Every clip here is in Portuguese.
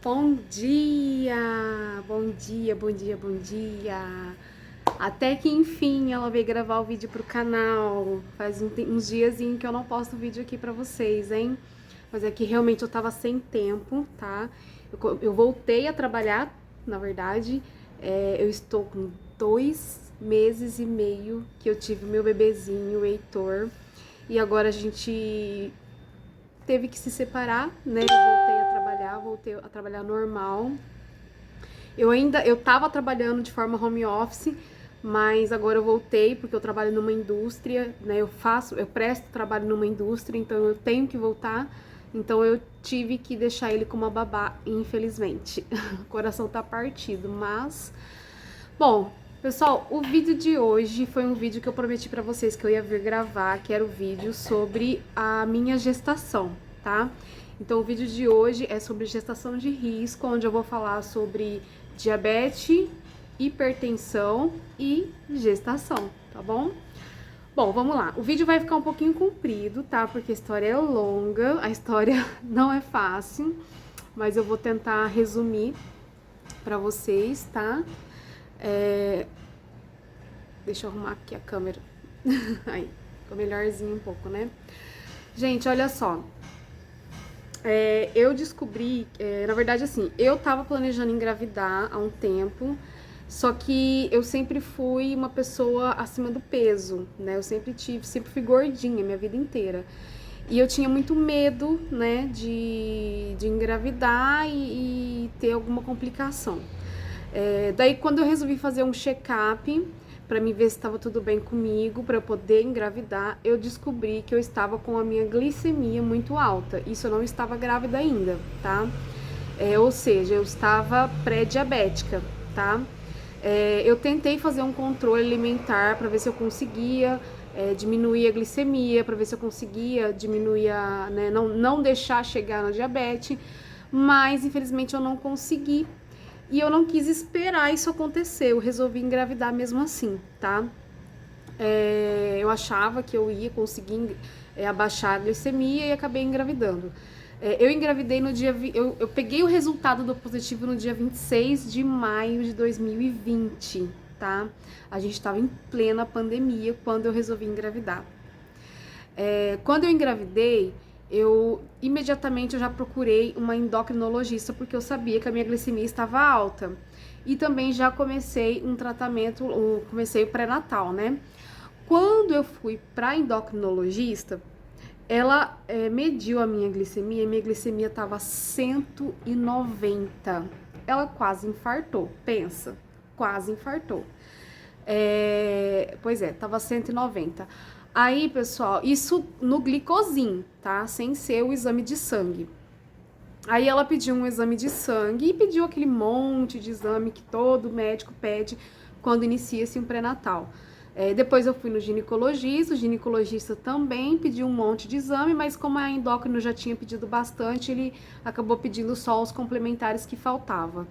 Bom dia! Bom dia, bom dia, bom dia! Até que enfim ela veio gravar o vídeo pro canal. Faz uns diazinhos que eu não posto vídeo aqui pra vocês, hein? Mas é que realmente eu tava sem tempo, tá? Eu voltei a trabalhar, na verdade. Eu estou com 2 meses e meio que eu tive meu bebezinho, o Heitor. E agora a gente teve que se separar, né? Voltei a trabalhar normal. Eu tava trabalhando de forma home office, mas agora eu voltei porque eu trabalho numa indústria, né? Eu presto trabalho numa indústria, então eu tenho que voltar. Então eu tive que deixar ele com uma babá, infelizmente. O coração tá partido, mas bom, pessoal, o vídeo de hoje foi um vídeo que eu prometi pra vocês que eu ia vir gravar, que era o vídeo sobre a minha gestação, tá? Então o vídeo de hoje é sobre gestação de risco, onde eu vou falar sobre diabetes, hipertensão e gestação, tá bom? Bom, vamos lá. O vídeo vai ficar um pouquinho comprido, tá? Porque a história é longa, a história não é fácil, mas eu vou tentar resumir pra vocês, tá? Deixa eu arrumar aqui a câmera. Aí, ficou melhorzinho um pouco, né? Gente, olha só. Eu descobri, na verdade, assim, eu tava planejando engravidar há um tempo, só que eu sempre fui uma pessoa acima do peso, né? Sempre fui gordinha minha vida inteira. E eu tinha muito medo, né, de engravidar e ter alguma complicação. Daí, quando eu resolvi fazer um check-up para me ver se estava tudo bem comigo, para eu poder engravidar, eu descobri que eu estava com a minha glicemia muito alta. Isso eu não estava grávida ainda, tá? Ou seja, eu estava pré-diabética, tá? Eu tentei fazer um controle alimentar para ver se eu conseguia diminuir a glicemia, para ver se eu conseguia diminuir né, não deixar chegar na diabetes, mas infelizmente eu não consegui. E eu não quis esperar isso acontecer, eu resolvi engravidar mesmo assim, tá? Eu achava que eu ia conseguir abaixar a glicemia e acabei engravidando. Eu engravidei no dia. Eu peguei o resultado do positivo no dia 26 de maio de 2020, tá? A gente estava em plena pandemia quando eu resolvi engravidar. Quando eu engravidei, eu imediatamente eu já procurei uma endocrinologista porque eu sabia que a minha glicemia estava alta. E também já comecei um tratamento, comecei o pré-natal, né? Quando eu fui para endocrinologista, ela mediu a minha glicemia estava 190. Ela quase infartou, pensa, quase infartou. Pois é, tava 190. Aí, pessoal, isso no glicosim, tá? Sem ser o exame de sangue. Aí ela pediu um exame de sangue e pediu aquele monte de exame que todo médico pede quando inicia-se um pré-natal. Depois eu fui no ginecologista, o ginecologista também pediu um monte de exame, mas como a endócrino já tinha pedido bastante, ele acabou pedindo só os complementares que faltava.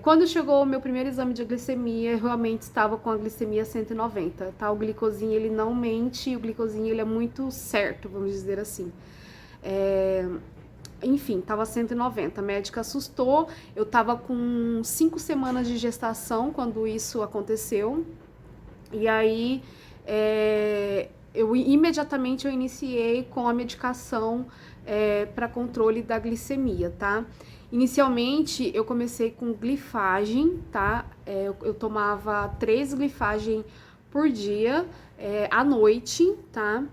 Quando chegou o meu primeiro exame de glicemia, eu realmente estava com a glicemia 190, tá? O glicozinho, ele não mente, o glicozinho, ele é muito certo, vamos dizer assim. Enfim, tava 190. A médica assustou. Eu tava com 5 semanas de gestação quando isso aconteceu. E aí, imediatamente eu iniciei com a medicação para controle da glicemia, tá? Inicialmente eu comecei com glifagem, tá? Eu tomava 3 glifagem por dia, à noite, tá?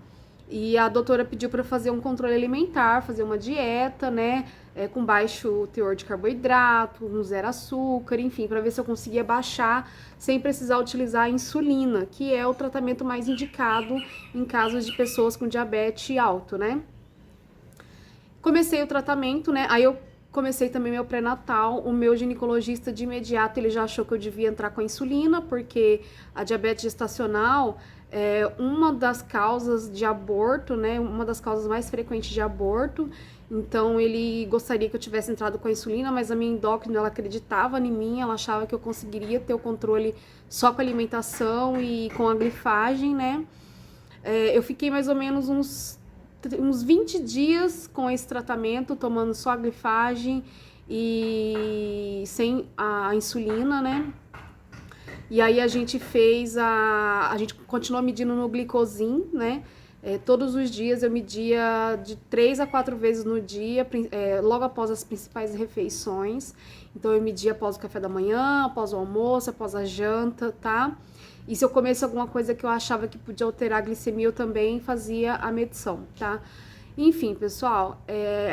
E a doutora pediu para fazer um controle alimentar, fazer uma dieta, né? Com baixo teor de carboidrato, um zero açúcar, enfim, para ver se eu conseguia baixar sem precisar utilizar a insulina, que é o tratamento mais indicado em casos de pessoas com diabetes alto, né? Comecei o tratamento, né? Aí eu comecei também meu pré-natal. O meu ginecologista de imediato ele já achou que eu devia entrar com a insulina, porque a diabetes gestacional é uma das causas de aborto, né? Uma das causas mais frequentes de aborto. Então ele gostaria que eu tivesse entrado com a insulina, mas a minha endócrina ela acreditava em mim, ela achava que eu conseguiria ter o controle só com a alimentação e com a glifagem, né? Eu fiquei mais ou menos uns 20 dias com esse tratamento, tomando só a glifagem e sem a insulina, né? E aí a gente a gente continuou medindo no glicosin, né? Todos os dias eu media de 3 a 4 vezes no dia, logo após as principais refeições. Então eu media após o café da manhã, após o almoço, após a janta, tá? E se eu comesse alguma coisa que eu achava que podia alterar a glicemia, eu também fazia a medição, tá? Enfim, pessoal,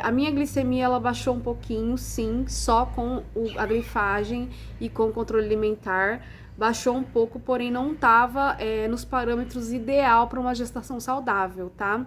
a minha glicemia ela baixou um pouquinho, sim, só com a grifagem e com o controle alimentar. Baixou um pouco, porém não estava nos parâmetros ideal para uma gestação saudável, tá?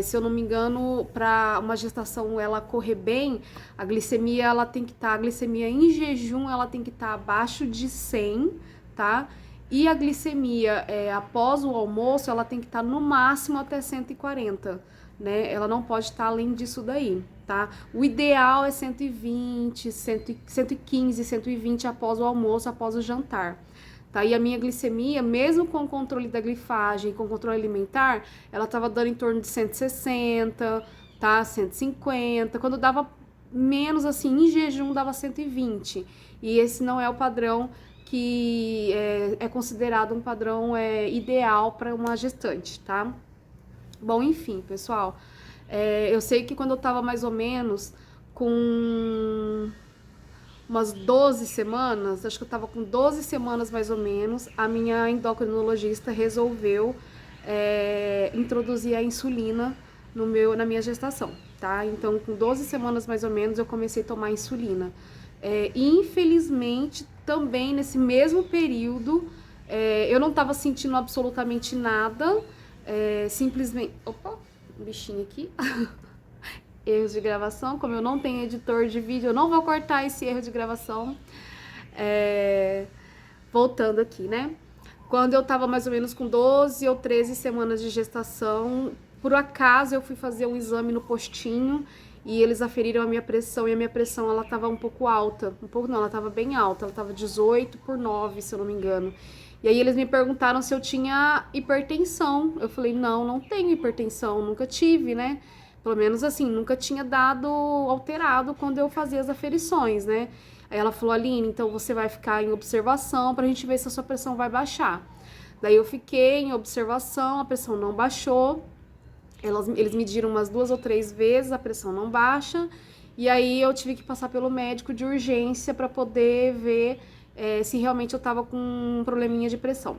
Se eu não me engano, para uma gestação ela correr bem, a glicemia ela tem que estar, a glicemia em jejum ela tem que estar abaixo de 100, tá? E a glicemia após o almoço ela tem que estar no máximo até 140, né? Ela não pode estar além disso daí, tá? O ideal é 120, 115, 120 após o almoço, após o jantar. Tá? E a minha glicemia, mesmo com o controle da glifagem, com o controle alimentar, ela tava dando em torno de 160, tá? 150. Quando dava menos, assim, em jejum, dava 120. E esse não é o padrão que é considerado um padrão ideal para uma gestante, tá? Bom, enfim, pessoal, eu sei que quando eu tava mais ou menos com umas 12 semanas, acho que eu tava com 12 semanas mais ou menos, a minha endocrinologista resolveu introduzir a insulina na minha gestação, tá? Então, com 12 semanas mais ou menos, eu comecei a tomar insulina. Infelizmente, também nesse mesmo período, eu não tava sentindo absolutamente nada, simplesmente... Opa, um bichinho aqui. Erros de gravação, como eu não tenho editor de vídeo, eu não vou cortar esse erro de gravação. Voltando aqui, né? Quando eu tava mais ou menos com 12 ou 13 semanas de gestação, por acaso eu fui fazer um exame no postinho e eles aferiram a minha pressão, e a minha pressão ela tava um pouco alta, um pouco não, ela tava bem alta, ela tava 18/9, se eu não me engano. E aí eles me perguntaram se eu tinha hipertensão. Eu falei, não tenho hipertensão, nunca tive, né? Pelo menos assim, nunca tinha dado alterado quando eu fazia as aferições, né? Aí ela falou, Aline, então você vai ficar em observação pra gente ver se a sua pressão vai baixar. Daí eu fiquei em observação, a pressão não baixou. Eles mediram umas 2 ou 3 vezes, a pressão não baixa. E aí eu tive que passar pelo médico de urgência para poder ver se realmente eu tava com um probleminha de pressão.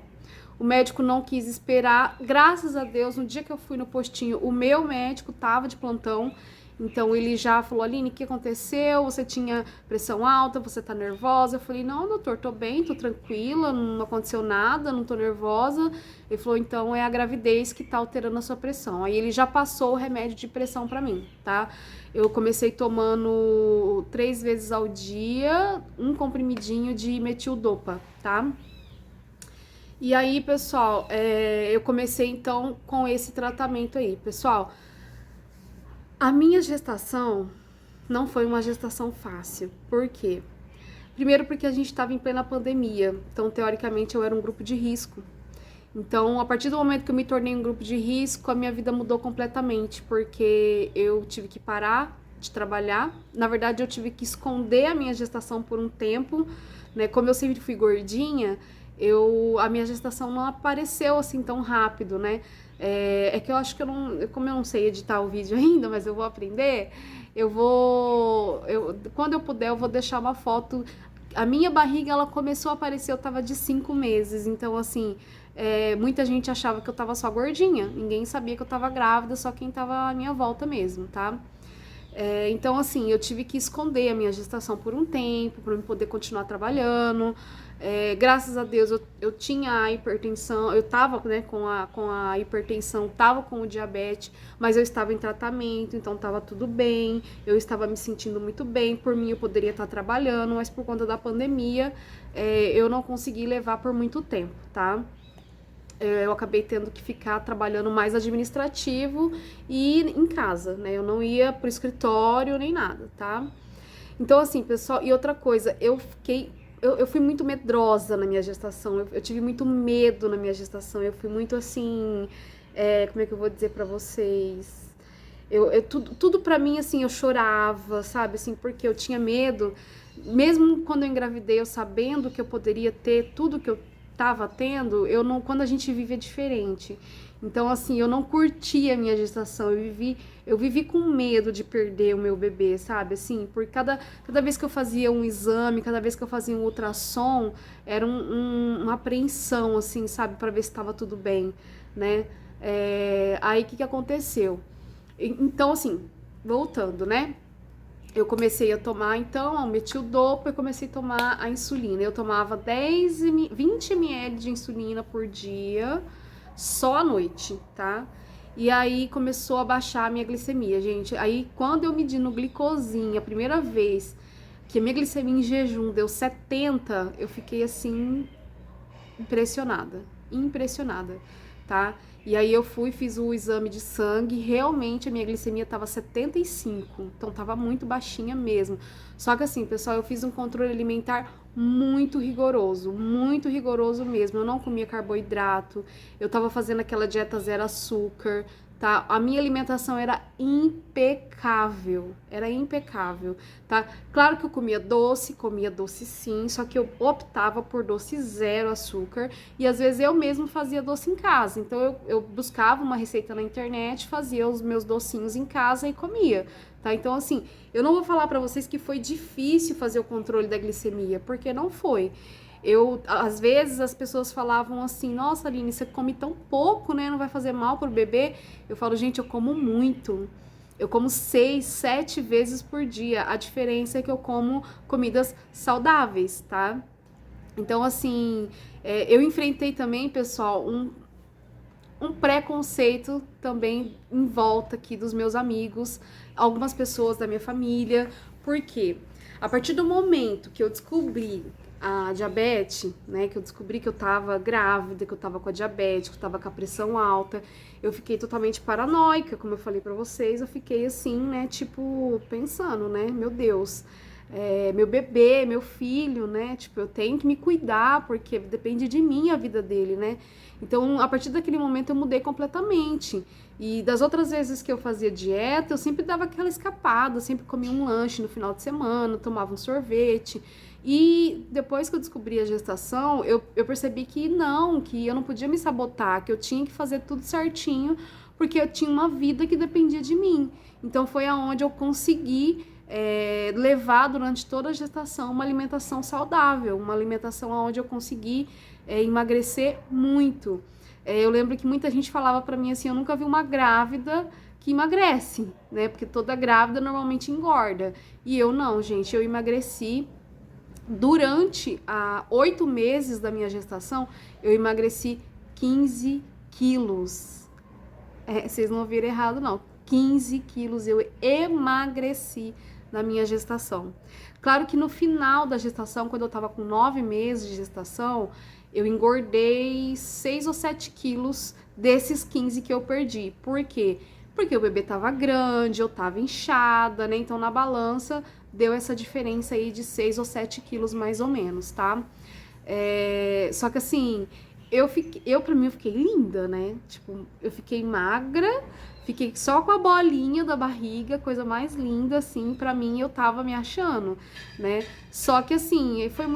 O médico não quis esperar, graças a Deus, no dia que eu fui no postinho, o meu médico tava de plantão, então ele já falou, Aline, o que aconteceu? Você tinha pressão alta, você tá nervosa? Eu falei, não, doutor, tô bem, tô tranquila, não aconteceu nada, não tô nervosa. Ele falou, então é a gravidez que tá alterando a sua pressão. Aí ele já passou o remédio de pressão pra mim, tá? Eu comecei tomando 3 vezes ao dia, um comprimidinho de metildopa, tá? E aí, pessoal, eu comecei então com esse tratamento aí. Pessoal, a minha gestação não foi uma gestação fácil. Por quê? Primeiro porque a gente estava em plena pandemia, então teoricamente eu era um grupo de risco. Então, a partir do momento que eu me tornei um grupo de risco, a minha vida mudou completamente, porque eu tive que parar de trabalhar. Na verdade, eu tive que esconder a minha gestação por um tempo, né? Como eu sempre fui gordinha, a minha gestação não apareceu assim tão rápido, né? Que eu acho que como eu não sei editar o vídeo ainda, mas eu vou aprender, quando eu puder, eu vou deixar uma foto. A minha barriga, ela começou a aparecer, eu tava de 5 meses, então assim, muita gente achava que eu tava só gordinha, ninguém sabia que eu tava grávida, só quem tava à minha volta mesmo, tá? Então, assim, eu tive que esconder a minha gestação por um tempo, para eu poder continuar trabalhando. Graças a Deus, eu tinha a hipertensão, eu tava, né, com a hipertensão, tava com o diabetes, mas eu estava em tratamento, então tava tudo bem, eu estava me sentindo muito bem, por mim eu poderia estar trabalhando, mas por conta da pandemia, eu não consegui levar por muito tempo, tá? Eu acabei tendo que ficar trabalhando mais administrativo e em casa, né? Eu não ia pro escritório nem nada, tá? Então, assim, pessoal, e outra coisa, eu fui muito medrosa na minha gestação, eu tive muito medo na minha gestação, eu fui muito assim, como é que eu vou dizer pra vocês? Tudo pra mim, assim, eu chorava, sabe, assim, porque eu tinha medo. Mesmo quando eu engravidei, eu sabendo que eu poderia ter tudo que eu tava tendo, eu não, quando a gente vive é diferente. Então, assim, eu não curti a minha gestação, eu vivi com medo de perder o meu bebê, sabe? Assim, por cada vez que eu fazia um exame, cada vez que eu fazia um ultrassom, era uma apreensão, assim, sabe? Pra ver se tava tudo bem, né? Aí, o que aconteceu? Então, assim, voltando, né? Eu comecei a tomar, então, o metildopa, eu comecei a tomar a insulina. Eu tomava 20 ml de insulina por dia, só à noite, tá? E aí começou a baixar a minha glicemia, gente. Aí, quando eu medi no glicosinha, a primeira vez que a minha glicemia em jejum deu 70, eu fiquei assim, impressionada, impressionada, tá? E aí eu fui, fiz o exame de sangue, realmente a minha glicemia tava 75, então tava muito baixinha mesmo. Só que assim, pessoal, eu fiz um controle alimentar muito rigoroso mesmo. Eu não comia carboidrato, eu tava fazendo aquela dieta zero açúcar, tá? A minha alimentação era impecável, tá? Claro que eu comia doce sim, só que eu optava por doce zero açúcar e às vezes eu mesmo fazia doce em casa. Então eu buscava uma receita na internet, fazia os meus docinhos em casa e comia, tá? Então assim, eu não vou falar pra vocês que foi difícil fazer o controle da glicemia, porque não foi. Às vezes as pessoas falavam assim, nossa, Aline, você come tão pouco, né? Não vai fazer mal pro bebê? Eu falo, gente, eu como muito. Eu como 6, 7 vezes por dia. A diferença é que eu como comidas saudáveis, tá? Então, assim, eu enfrentei também, pessoal, um preconceito também em volta aqui dos meus amigos, algumas pessoas da minha família. Por quê? A partir do momento que eu descobri a diabetes, né, que eu descobri que eu tava grávida, que eu tava com a diabetes, que eu tava com a pressão alta, eu fiquei totalmente paranoica, como eu falei pra vocês, eu fiquei assim, né, tipo, pensando, né, meu Deus, meu bebê, meu filho, né, tipo, eu tenho que me cuidar, porque depende de mim a vida dele, né. Então, a partir daquele momento eu mudei completamente. E das outras vezes que eu fazia dieta, eu sempre dava aquela escapada, eu sempre comia um lanche no final de semana, tomava um sorvete. E depois que eu descobri a gestação, eu percebi que não, que eu não podia me sabotar, que eu tinha que fazer tudo certinho, porque eu tinha uma vida que dependia de mim. Então foi aonde eu consegui levar durante toda a gestação uma alimentação saudável, uma alimentação onde eu consegui emagrecer muito. Eu lembro que muita gente falava pra mim assim, eu nunca vi uma grávida que emagrece, né? Porque toda grávida normalmente engorda. E eu não, gente, eu emagreci. Durante 8 meses da minha gestação, eu emagreci 15 quilos. Vocês não ouviram errado, não. 15 quilos eu emagreci na minha gestação. Claro que no final da gestação, quando eu tava com 9 meses de gestação, eu engordei 6 ou 7 quilos desses 15 que eu perdi. Por quê? Porque o bebê tava grande, eu tava inchada, né? Então na balança deu essa diferença aí de 6 ou 7 quilos mais ou menos, tá? Só que assim, pra mim, eu fiquei linda, né? Tipo, eu fiquei magra, fiquei só com a bolinha da barriga, coisa mais linda, assim, pra mim, eu tava me achando, né? Só que assim, foi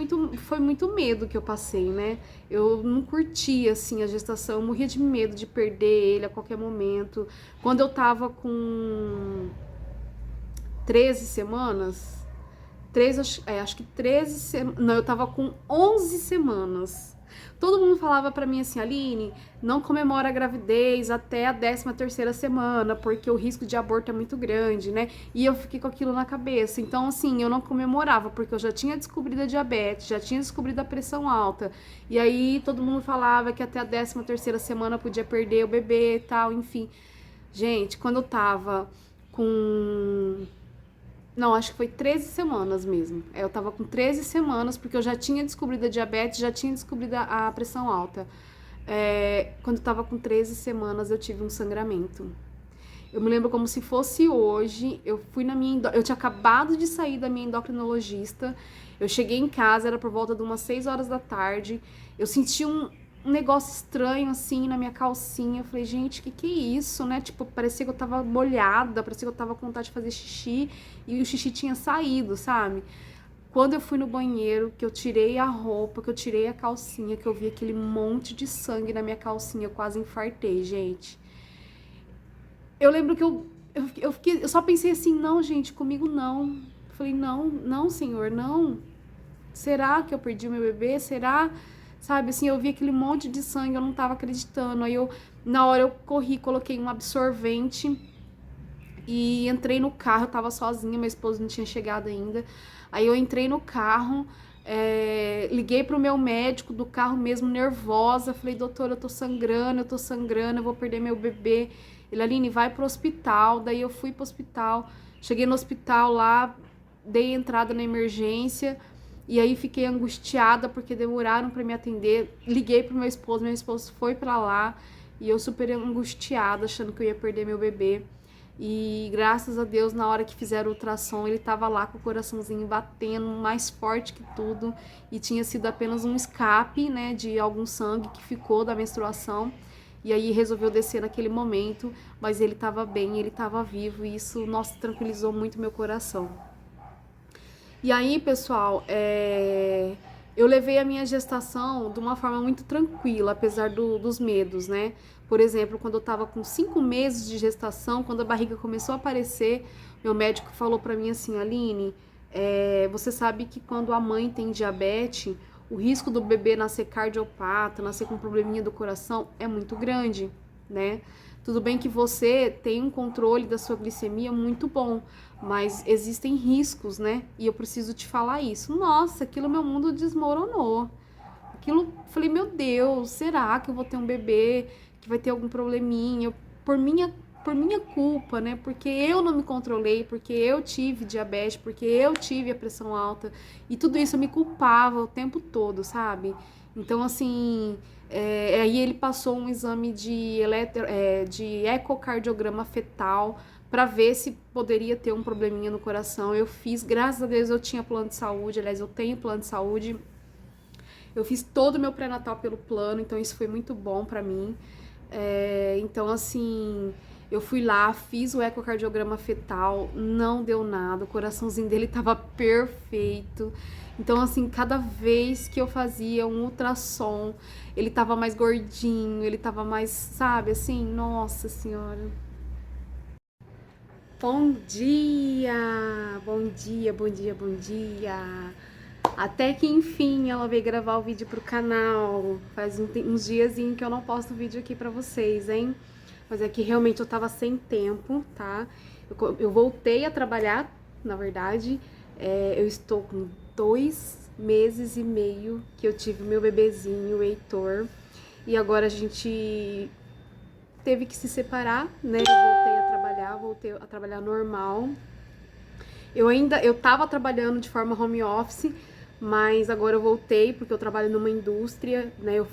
muito medo que eu passei, né? Eu não curtia, assim, a gestação, eu morria de medo de perder ele a qualquer momento. Quando eu tava com 13 semanas, acho que 13 semanas, não, eu tava com 11 semanas. Todo mundo falava pra mim assim, Aline, não comemora a gravidez até a 13ª semana, porque o risco de aborto é muito grande, né? E eu fiquei com aquilo na cabeça. Então, assim, eu não comemorava, porque eu já tinha descobrido a diabetes, já tinha descobrido a pressão alta. E aí, todo mundo falava que até a 13ª semana podia perder o bebê e tal, enfim. Gente, quando eu tava com... Não, acho que foi 13 semanas mesmo. Eu tava com 13 semanas, porque eu já tinha descobrido a diabetes, já tinha descobrido a pressão alta. Quando eu tava com 13 semanas, eu tive um sangramento. Eu me lembro como se fosse hoje. Eu fui eu tinha acabado de sair da minha endocrinologista. Eu cheguei em casa, era por volta de umas 6 horas da tarde. Eu senti um negócio estranho, assim, na minha calcinha. Eu falei, gente, que é isso, né? Tipo, parecia que eu tava molhada, parecia que eu tava com vontade de fazer xixi e o xixi tinha saído, sabe? Quando eu fui no banheiro, que eu tirei a roupa, que eu tirei a calcinha, que eu vi aquele monte de sangue na minha calcinha, eu quase infartei, gente. Eu lembro que eu só pensei assim, não, gente, comigo não. Eu falei, não, não, senhor, não. Será que eu perdi o meu bebê? Será? Sabe, assim, eu vi aquele monte de sangue, eu não tava acreditando. Aí na hora eu corri, coloquei um absorvente e entrei no carro, eu tava sozinha, meu esposo não tinha chegado ainda. Aí eu entrei no carro, liguei pro meu médico do carro mesmo, nervosa, falei, doutor, eu tô sangrando, eu vou perder meu bebê. Ele, Aline, vai pro hospital. Daí eu fui pro hospital, cheguei no hospital lá, dei entrada na emergência, e aí fiquei angustiada porque demoraram para me atender. Liguei pro meu esposo foi para lá, e eu super angustiada, achando que eu ia perder meu bebê. E graças a Deus, na hora que fizeram o ultrassom, ele tava lá com o coraçãozinho batendo, mais forte que tudo, e tinha sido apenas um escape, né, de algum sangue que ficou da menstruação. E aí resolveu descer naquele momento, mas ele tava bem, ele tava vivo, e isso, nossa, tranquilizou muito meu coração. E aí, pessoal, eu levei a minha gestação de uma forma muito tranquila, apesar dos medos, né? Por exemplo, quando eu tava com 5 meses de gestação, quando a barriga começou a aparecer, meu médico falou pra mim assim, Aline, você sabe que quando a mãe tem diabetes, o risco do bebê nascer cardiopata, nascer com probleminha do coração é muito grande, né? Tudo bem que você tem um controle da sua glicemia muito bom, mas existem riscos, né? E eu preciso te falar isso. Nossa, aquilo meu mundo desmoronou. Aquilo, falei, meu Deus, será que eu vou ter um bebê que vai ter algum probleminha? Por minha culpa, né? Porque eu não me controlei, porque eu tive diabetes, porque eu tive a pressão alta. E tudo isso eu me culpava o tempo todo, sabe? Então, assim, aí ele passou um exame de ecocardiograma fetal para ver se poderia ter um probleminha no coração. Eu fiz, graças a Deus eu tinha plano de saúde, aliás, eu tenho plano de saúde. Eu fiz todo o meu pré-natal pelo plano, então isso foi muito bom pra mim. Então, assim, eu fui lá, fiz o ecocardiograma fetal, não deu nada, o coraçãozinho dele tava perfeito. Então, assim, cada vez que eu fazia um ultrassom, ele tava mais gordinho, ele tava mais, sabe, assim, nossa senhora. Bom dia, bom dia, bom dia, bom dia. Até que enfim ela veio gravar o vídeo pro canal. Faz uns diazinhos que eu não posto vídeo aqui pra vocês, hein? Mas é que realmente eu tava sem tempo, tá? Eu voltei a trabalhar, na verdade. Eu estou com 2 meses e meio que eu tive meu bebezinho, o Heitor. E agora a gente teve que se separar, né? Voltei a trabalhar normal. Eu tava trabalhando de forma home office, mas agora eu voltei porque eu trabalho numa indústria, né? Eu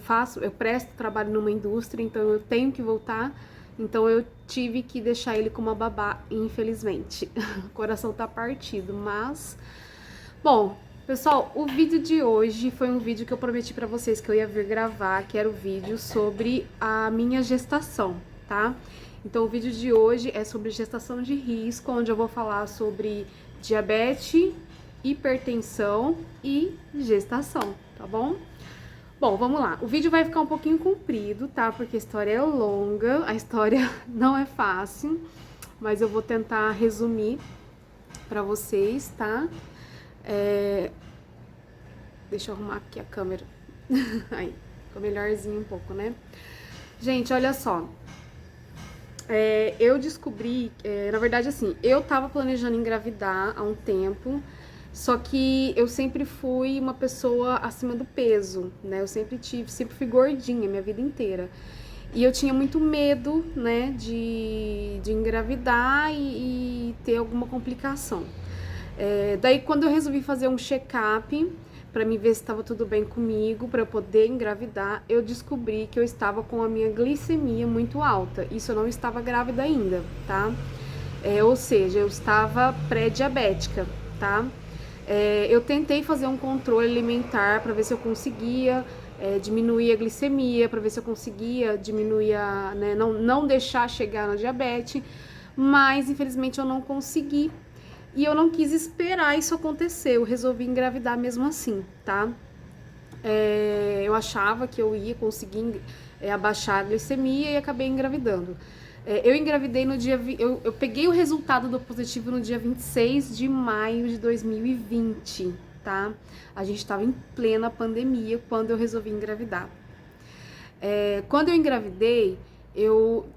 presto trabalho numa indústria, então eu tenho que voltar. Então eu tive que deixar ele com uma babá, infelizmente. O coração tá partido, mas bom, pessoal, o vídeo de hoje foi um vídeo que eu prometi pra vocês que eu ia vir gravar, que era o vídeo sobre a minha gestação, tá? Então o vídeo de hoje é sobre gestação de risco, onde eu vou falar sobre diabetes, hipertensão e gestação, tá bom? Bom, vamos lá. O vídeo vai ficar um pouquinho comprido, tá? Porque a história é longa, a história não é fácil, mas eu vou tentar resumir pra vocês, tá? Deixa eu arrumar aqui a câmera. Aí, ficou melhorzinho um pouco, né? Gente, olha só. Eu descobri, na verdade, assim, eu tava planejando engravidar há um tempo, só que eu sempre fui uma pessoa acima do peso, né? Eu sempre fui gordinha minha vida inteira. E eu tinha muito medo, né, de engravidar e ter alguma complicação. Daí, quando eu resolvi fazer um check-up para me ver se estava tudo bem comigo, para eu poder engravidar, eu descobri que eu estava com a minha glicemia muito alta. Isso eu não estava grávida ainda, tá? Ou seja, eu estava pré-diabética, tá? Eu tentei fazer um controle alimentar para ver se eu conseguia diminuir a glicemia, para ver se eu conseguia diminuir né, não deixar chegar na diabetes, mas infelizmente eu não consegui. E eu não quis esperar isso acontecer, eu resolvi engravidar mesmo assim, tá? Eu achava que eu ia conseguir abaixar a glicemia e acabei engravidando. Eu engravidei no dia... Eu peguei o resultado do positivo no dia 26 de maio de 2020, tá? A gente estava em plena pandemia quando eu resolvi engravidar. Quando eu engravidei,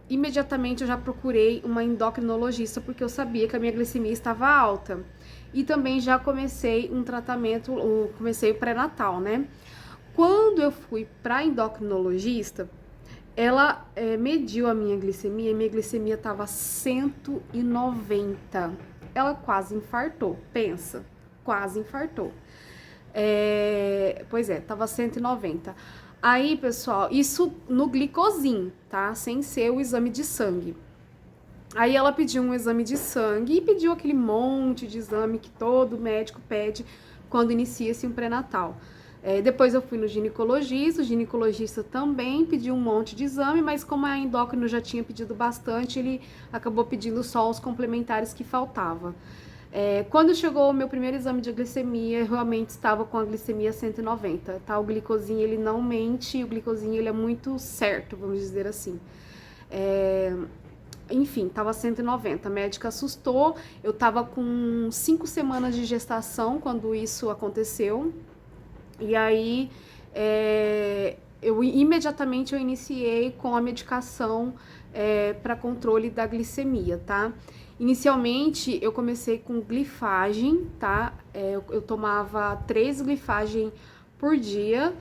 imediatamente eu já procurei uma endocrinologista porque eu sabia que a minha glicemia estava alta. E também já comecei um tratamento, comecei o pré-natal, né? Quando eu fui para endocrinologista, ela mediu a minha glicemia e minha glicemia estava 190. Ela quase infartou, pensa, quase infartou. Pois é, tava 190. Aí, pessoal, isso no glicosim, tá? Sem ser o exame de sangue. Aí ela pediu um exame de sangue e pediu aquele monte de exame que todo médico pede quando inicia-se um pré-natal. Depois eu fui no ginecologista, o ginecologista também pediu um monte de exame, mas como a endócrino já tinha pedido bastante, ele acabou pedindo só os complementares que faltava. Quando chegou o meu primeiro exame de glicemia, eu realmente estava com a glicemia 190, tá? O glicozinho, ele não mente, o glicozinho, ele é muito certo, vamos dizer assim. Enfim, tava 190, a médica assustou, eu tava com 5 semanas de gestação quando isso aconteceu, e aí imediatamente eu iniciei com a medicação para controle da glicemia, tá? Inicialmente eu comecei com glifagem, tá? Eu tomava 3 glifagem por dia,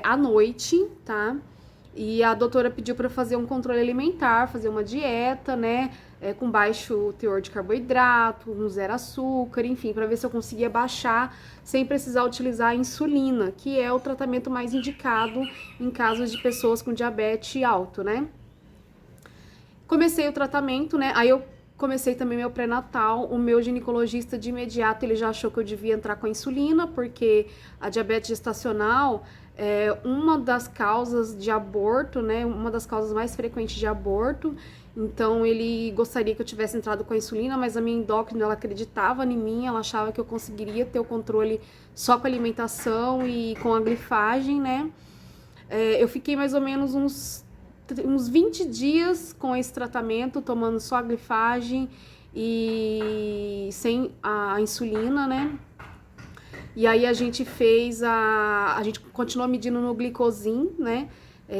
à noite, tá? E a doutora pediu para fazer um controle alimentar, fazer uma dieta, né? Com baixo teor de carboidrato, um zero açúcar, enfim, para ver se eu conseguia baixar sem precisar utilizar a insulina, que é o tratamento mais indicado em casos de pessoas com diabetes alto, né? Comecei o tratamento, né? Aí eu comecei também meu pré-natal. O meu ginecologista de imediato, ele já achou que eu devia entrar com a insulina, porque a diabetes gestacional é uma das causas de aborto, né? Uma das causas mais frequentes de aborto. Então ele gostaria que eu tivesse entrado com a insulina, mas a minha endócrina, ela acreditava em mim, ela achava que eu conseguiria ter o controle só com a alimentação e com a glifagem, né? Eu fiquei mais ou menos uns 20 dias com esse tratamento, tomando só a glifagem e sem a insulina, né? E aí a gente a gente continuou medindo no glicosim, né?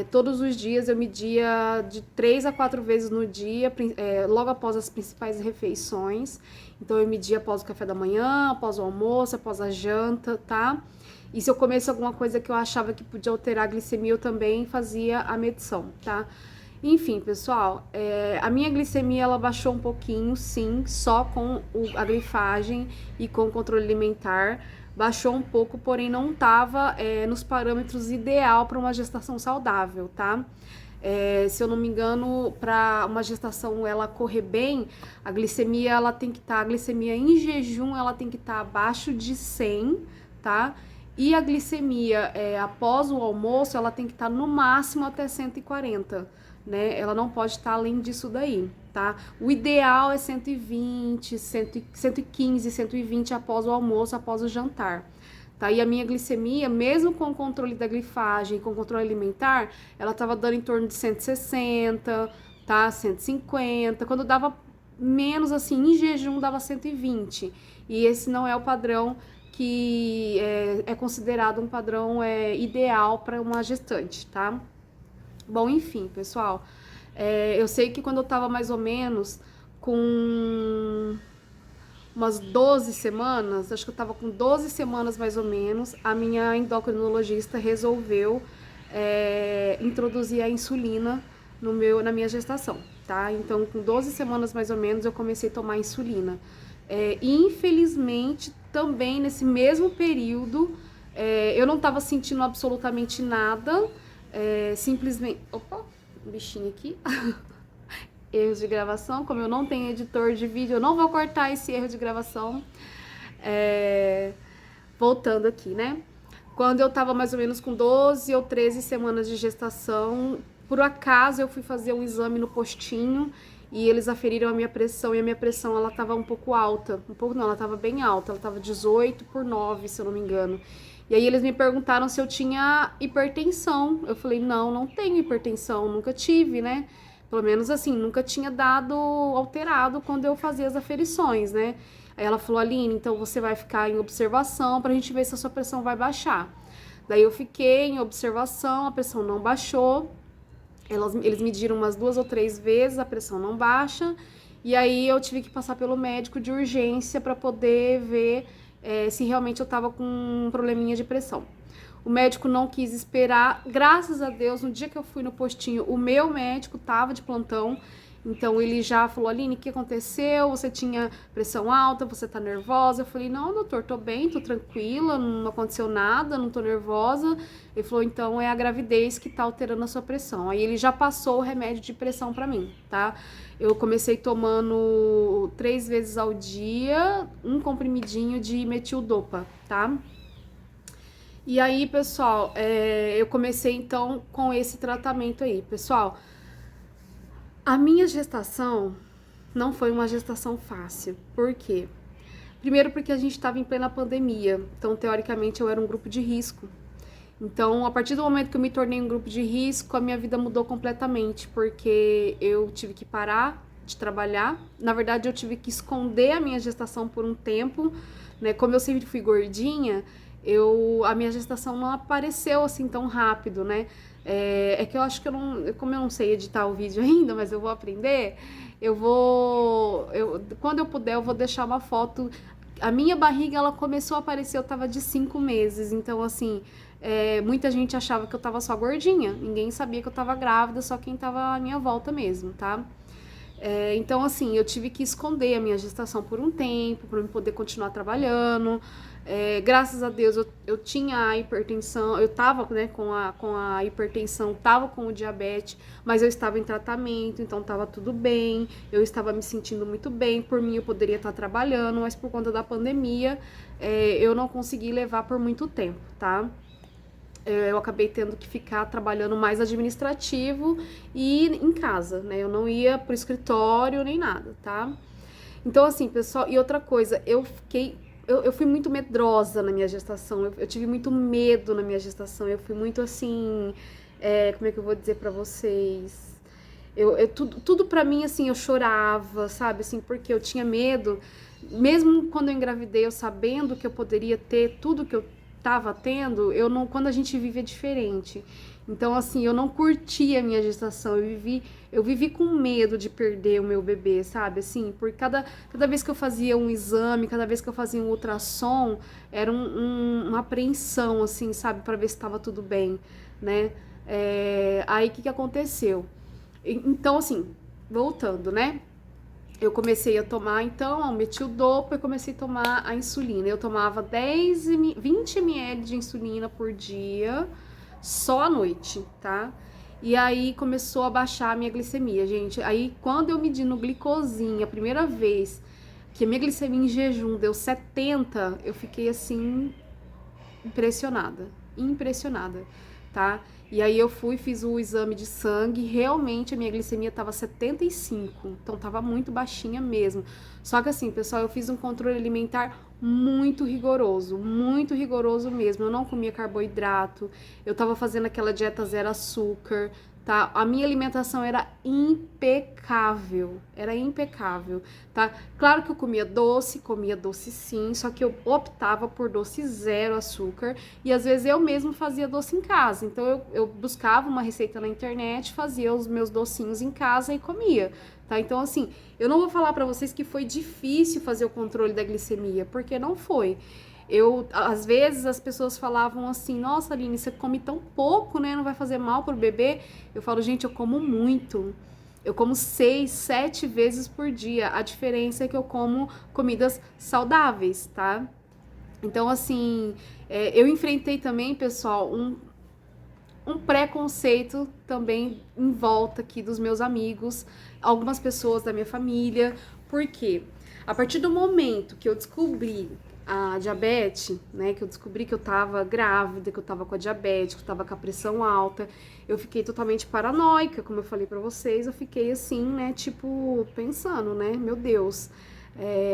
Todos os dias eu media de 3 a 4 vezes no dia, logo após as principais refeições. Então eu media após o café da manhã, após o almoço, após a janta, tá? E se eu comesse alguma coisa que eu achava que podia alterar a glicemia, eu também fazia a medição, tá? Enfim, pessoal, a minha glicemia, ela baixou um pouquinho, sim, só com a glifagem e com o controle alimentar. Baixou um pouco, porém não estava nos parâmetros ideal para uma gestação saudável, tá? Se eu não me engano, para uma gestação ela correr bem, a glicemia, ela tem que estar, a glicemia em jejum, ela tem que estar abaixo de 100, tá? E a glicemia após o almoço, ela tem que estar no máximo até 140, né? Ela não pode estar além disso daí, tá? O ideal é 120, 115, 120 após o almoço, após o jantar. Tá? E a minha glicemia, mesmo com o controle da glifagem, com o controle alimentar, ela tava dando em torno de 160, tá? 150. Quando dava menos, assim, em jejum, dava 120. E esse não é o padrão que é considerado um padrão ideal para uma gestante, tá? Bom, enfim, pessoal, eu sei que quando eu tava mais ou menos com umas 12 semanas, acho que eu tava com 12 semanas mais ou menos, a minha endocrinologista resolveu introduzir a insulina na minha gestação, tá? Então, com 12 semanas mais ou menos, eu comecei a tomar insulina. Infelizmente, também nesse mesmo período, eu não tava sentindo absolutamente nada, simplesmente... Opa, um bichinho aqui. Erros de gravação, como eu não tenho editor de vídeo, eu não vou cortar esse erro de gravação. Voltando aqui, né? Quando eu tava mais ou menos com 12 ou 13 semanas de gestação, por acaso eu fui fazer um exame no postinho e eles aferiram a minha pressão, e a minha pressão ela tava um pouco alta, um pouco não, ela tava bem alta, ela tava 18/9, se eu não me engano. E aí eles me perguntaram se eu tinha hipertensão. Eu falei, não, não tenho hipertensão, nunca tive, né? Pelo menos assim, nunca tinha dado alterado quando eu fazia as aferições, né? Aí ela falou, Aline, então você vai ficar em observação pra gente ver se a sua pressão vai baixar. Daí eu fiquei em observação, a pressão não baixou. Eles mediram umas 2 ou 3 vezes, a pressão não baixa. E aí eu tive que passar pelo médico de urgência para poder ver se realmente eu tava com um probleminha de pressão. O médico não quis esperar. Graças a Deus, no dia que eu fui no postinho, o meu médico tava de plantão. Então ele já falou, Aline, o que aconteceu? Você tinha pressão alta, você tá nervosa? Eu falei, não, doutor, tô bem, tô tranquila, não aconteceu nada, não tô nervosa. Ele falou, então é a gravidez que tá alterando a sua pressão. Aí ele já passou o remédio de pressão pra mim, tá? Eu comecei tomando 3 vezes ao dia, um comprimidinho de metildopa, tá? E aí, pessoal, eu comecei então com esse tratamento aí. Pessoal, a minha gestação não foi uma gestação fácil. Por quê? Primeiro porque a gente estava em plena pandemia, então teoricamente eu era um grupo de risco. Então, a partir do momento que eu me tornei um grupo de risco, a minha vida mudou completamente, porque eu tive que parar de trabalhar. Na verdade, eu tive que esconder a minha gestação por um tempo, né? Como eu sempre fui gordinha, a minha gestação não apareceu assim tão rápido, né? É que eu acho que como eu não sei editar o vídeo ainda, mas eu vou aprender, quando eu puder, eu vou deixar uma foto. A minha barriga, ela começou a aparecer, eu tava de 5 meses, então assim, muita gente achava que eu tava só gordinha, ninguém sabia que eu tava grávida, só quem tava à minha volta mesmo, tá? Então, assim, eu tive que esconder a minha gestação por um tempo, para eu poder continuar trabalhando. Graças a Deus, eu tinha a hipertensão, eu tava, né, com a hipertensão, tava com o diabetes, mas eu estava em tratamento, então tava tudo bem, eu estava me sentindo muito bem, por mim eu poderia estar trabalhando, mas por conta da pandemia, eu não consegui levar por muito tempo, tá? Eu acabei tendo que ficar trabalhando mais administrativo e em casa, né? Eu não ia pro escritório nem nada, tá? Então, assim, pessoal, e outra coisa, eu fui muito medrosa na minha gestação, eu tive muito medo na minha gestação, eu fui muito assim, como é que eu vou dizer pra vocês? Tudo pra mim, assim, eu chorava, sabe, assim, porque eu tinha medo, mesmo quando eu engravidei, eu sabendo que eu poderia ter tudo que eu tava tendo, quando a gente vive é diferente. Então, assim, eu não curti a minha gestação, eu vivi com medo de perder o meu bebê, sabe? Assim, por cada vez que eu fazia um exame, cada vez que eu fazia um ultrassom, era uma apreensão, assim, sabe? Pra ver se tava tudo bem, né? Aí, o que aconteceu? Então, assim, voltando, né? Eu comecei a tomar, então, o metildopa e comecei a tomar a insulina. Eu tomava 20 ml de insulina por dia, só à noite, tá? E aí começou a baixar a minha glicemia, gente. Aí, quando eu medi no glicosinha, a primeira vez que a minha glicemia em jejum deu 70, eu fiquei, assim, impressionada, tá? E aí eu fiz o exame de sangue, realmente a minha glicemia tava 75, então tava muito baixinha mesmo. Só que assim, pessoal, eu fiz um controle alimentar muito rigoroso mesmo. Eu não comia carboidrato, eu tava fazendo aquela dieta zero açúcar, tá? A minha alimentação era impecável, tá? Claro que eu comia doce sim, só que eu optava por doce zero açúcar e às vezes eu mesmo fazia doce em casa. Então eu buscava uma receita na internet, fazia os meus docinhos em casa e comia, tá? Então assim, eu não vou falar pra vocês que foi difícil fazer o controle da glicemia, porque não foi. Às vezes as pessoas falavam assim, nossa, Aline, você come tão pouco, né? Não vai fazer mal pro bebê? Eu falo, gente, eu como muito. Eu como 6, 7 vezes por dia. A diferença é que eu como comidas saudáveis, tá? Então, assim, eu enfrentei também, pessoal, um preconceito também em volta aqui dos meus amigos, algumas pessoas da minha família. Por quê? A partir do momento que eu descobri a diabetes, né, que eu descobri que eu tava grávida, que eu tava com a diabetes, que eu tava com a pressão alta, eu fiquei totalmente paranoica, como eu falei pra vocês, eu fiquei assim, né, tipo, pensando, né, meu Deus,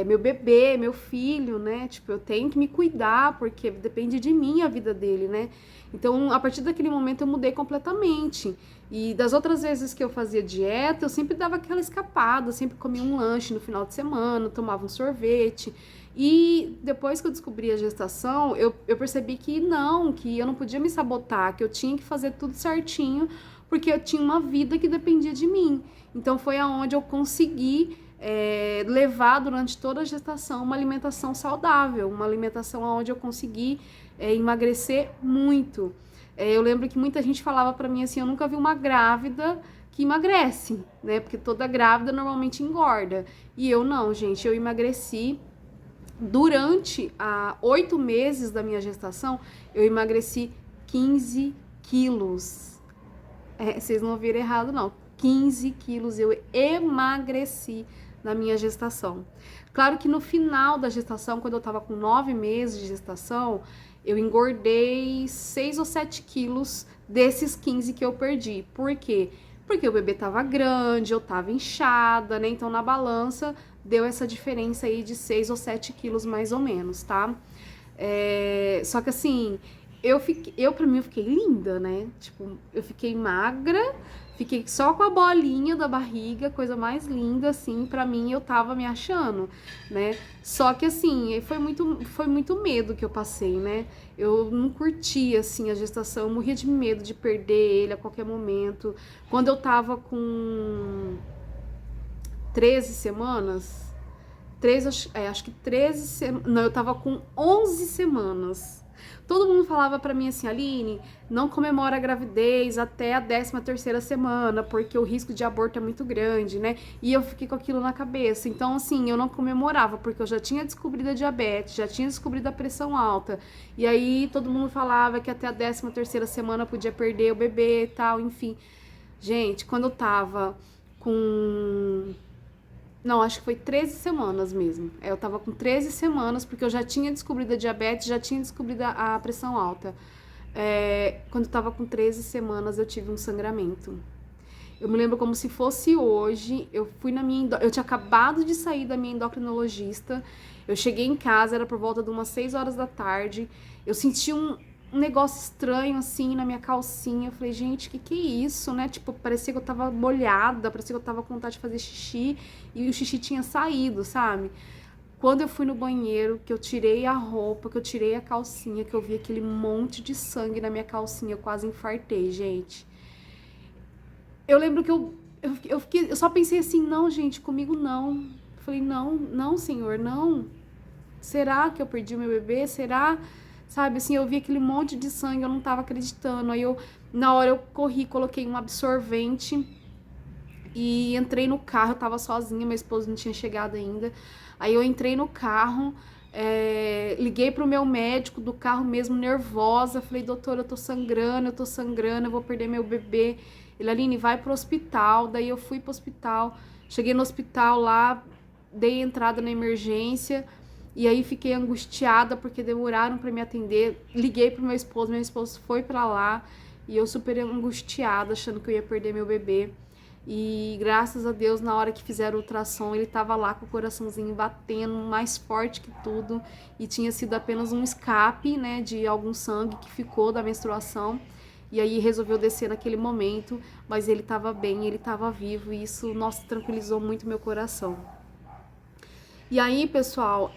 meu bebê, meu filho, né, tipo, eu tenho que me cuidar, porque depende de mim a vida dele, né, então, a partir daquele momento eu mudei completamente, e das outras vezes que eu fazia dieta, eu sempre dava aquela escapada, eu sempre comia um lanche no final de semana, tomava um sorvete. E depois que eu descobri a gestação, eu percebi que eu não podia me sabotar, que eu tinha que fazer tudo certinho, porque eu tinha uma vida que dependia de mim. Então foi aonde eu consegui levar durante toda a gestação uma alimentação saudável, uma alimentação onde eu consegui emagrecer muito. Eu lembro que muita gente falava pra mim assim, eu nunca vi uma grávida que emagrece, né? Porque toda grávida normalmente engorda. E eu não, gente, eu emagreci. Durante 8 meses da minha gestação, eu emagreci 15 quilos. Vocês não ouviram errado, não. 15 quilos eu emagreci na minha gestação. Claro que no final da gestação, quando eu tava com 9 meses de gestação, eu engordei 6 ou 7 quilos desses 15 que eu perdi. Por quê? Porque o bebê tava grande, eu tava inchada, né? Então na balança deu essa diferença aí de 6 ou 7 quilos mais ou menos, tá? Só que assim, pra mim, eu fiquei linda, né? Tipo, eu fiquei magra, fiquei só com a bolinha da barriga, coisa mais linda, assim, pra mim, eu tava me achando, né? Só que assim, foi muito medo que eu passei, né? Eu não curtia, assim, a gestação, eu morria de medo de perder ele a qualquer momento. Quando eu tava com 13 semanas, acho que 13 semanas, não, eu tava com 11 semanas. Todo mundo falava pra mim assim, Aline, não comemora a gravidez até a 13ª semana, porque o risco de aborto é muito grande, né? E eu fiquei com aquilo na cabeça. Então, assim, eu não comemorava, porque eu já tinha descobrido a diabetes, já tinha descobrido a pressão alta. E aí, todo mundo falava que até a 13ª semana podia perder o bebê e tal, enfim. Gente, quando eu tava com... Não, acho que foi 13 semanas mesmo. Eu tava com 13 semanas, porque eu já tinha descobrido a diabetes, já tinha descobrido a pressão alta. Quando eu tava com 13 semanas, eu tive um sangramento. Eu me lembro como se fosse hoje. Eu tinha acabado de sair da minha endocrinologista. Eu cheguei em casa, era por volta de umas 6 horas da tarde. Eu senti um negócio estranho, assim, na minha calcinha. Eu falei, gente, que é isso, né? Tipo, parecia que eu tava molhada, parecia que eu tava com vontade de fazer xixi e o xixi tinha saído, sabe? Quando eu fui no banheiro, que eu tirei a roupa, que eu tirei a calcinha, que eu vi aquele monte de sangue na minha calcinha, eu quase infartei, gente. Eu lembro que eu só pensei assim, não, gente, comigo não. Eu falei, não, não, senhor, não. Será que eu perdi o meu bebê? Será? Sabe, assim, eu vi aquele monte de sangue, eu não tava acreditando. Aí na hora eu corri, coloquei um absorvente e entrei no carro, eu tava sozinha, meu esposo não tinha chegado ainda. Aí eu entrei no carro, liguei pro meu médico do carro mesmo, nervosa. Falei, doutor, eu tô sangrando, eu vou perder meu bebê. Ele, Aline, vai pro hospital. Daí eu fui pro hospital, cheguei no hospital lá, dei entrada na emergência. E aí fiquei angustiada porque demoraram para me atender. Liguei pro meu esposo foi para lá e eu super angustiada, achando que eu ia perder meu bebê. E graças a Deus, na hora que fizeram o ultrassom, ele tava lá com o coraçãozinho batendo, mais forte que tudo. E tinha sido apenas um escape, né, de algum sangue que ficou da menstruação. E aí resolveu descer naquele momento, mas ele tava bem, ele tava vivo. E isso, nossa, tranquilizou muito meu coração. E aí, pessoal,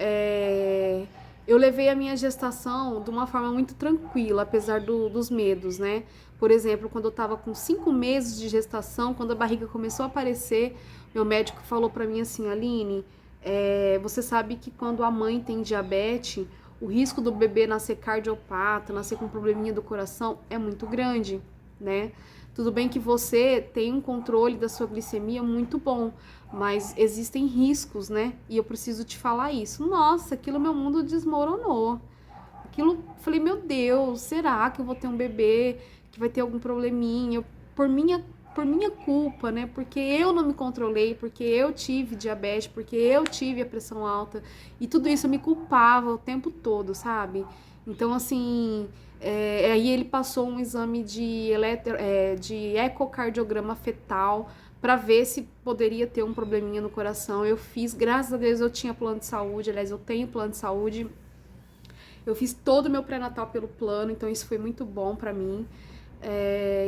eu levei a minha gestação de uma forma muito tranquila, apesar dos medos, né? Por exemplo, quando eu tava com 5 meses de gestação, quando a barriga começou a aparecer, meu médico falou pra mim assim, Aline, você sabe que quando a mãe tem diabetes, o risco do bebê nascer cardiopata, nascer com probleminha do coração é muito grande, né? Tudo bem que você tem um controle da sua glicemia muito bom, mas existem riscos, né? E eu preciso te falar isso. Nossa, aquilo meu mundo desmoronou. Aquilo, falei, meu Deus, será que eu vou ter um bebê que vai ter algum probleminha? Por minha por minha culpa, né? Porque eu não me controlei, porque eu tive diabetes, porque eu tive a pressão alta. E tudo isso eu me culpava o tempo todo, sabe? Então, assim, aí ele passou um exame de ecocardiograma fetal para ver se poderia ter um probleminha no coração. Eu fiz, graças a Deus eu tinha plano de saúde, aliás, eu tenho plano de saúde. Eu fiz todo o meu pré-natal pelo plano, então isso foi muito bom pra mim.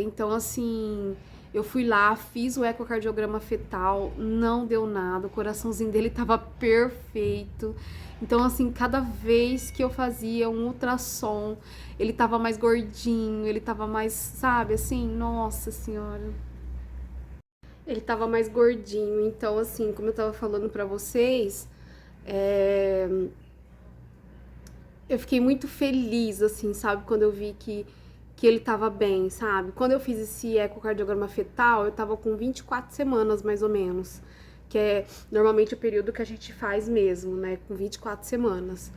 Então, assim, eu fui lá, fiz o ecocardiograma fetal, não deu nada, o coraçãozinho dele tava perfeito. Então, assim, cada vez que eu fazia um ultrassom, ele tava mais gordinho, ele tava mais, sabe, assim, nossa senhora. Ele tava mais gordinho, então, assim, como eu tava falando pra vocês, é, eu fiquei muito feliz, assim, sabe, quando eu vi que ele tava bem, sabe? Quando eu fiz esse ecocardiograma fetal, eu tava com 24 semanas, mais ou menos, que é normalmente o período que a gente faz mesmo, né, com 24 semanas.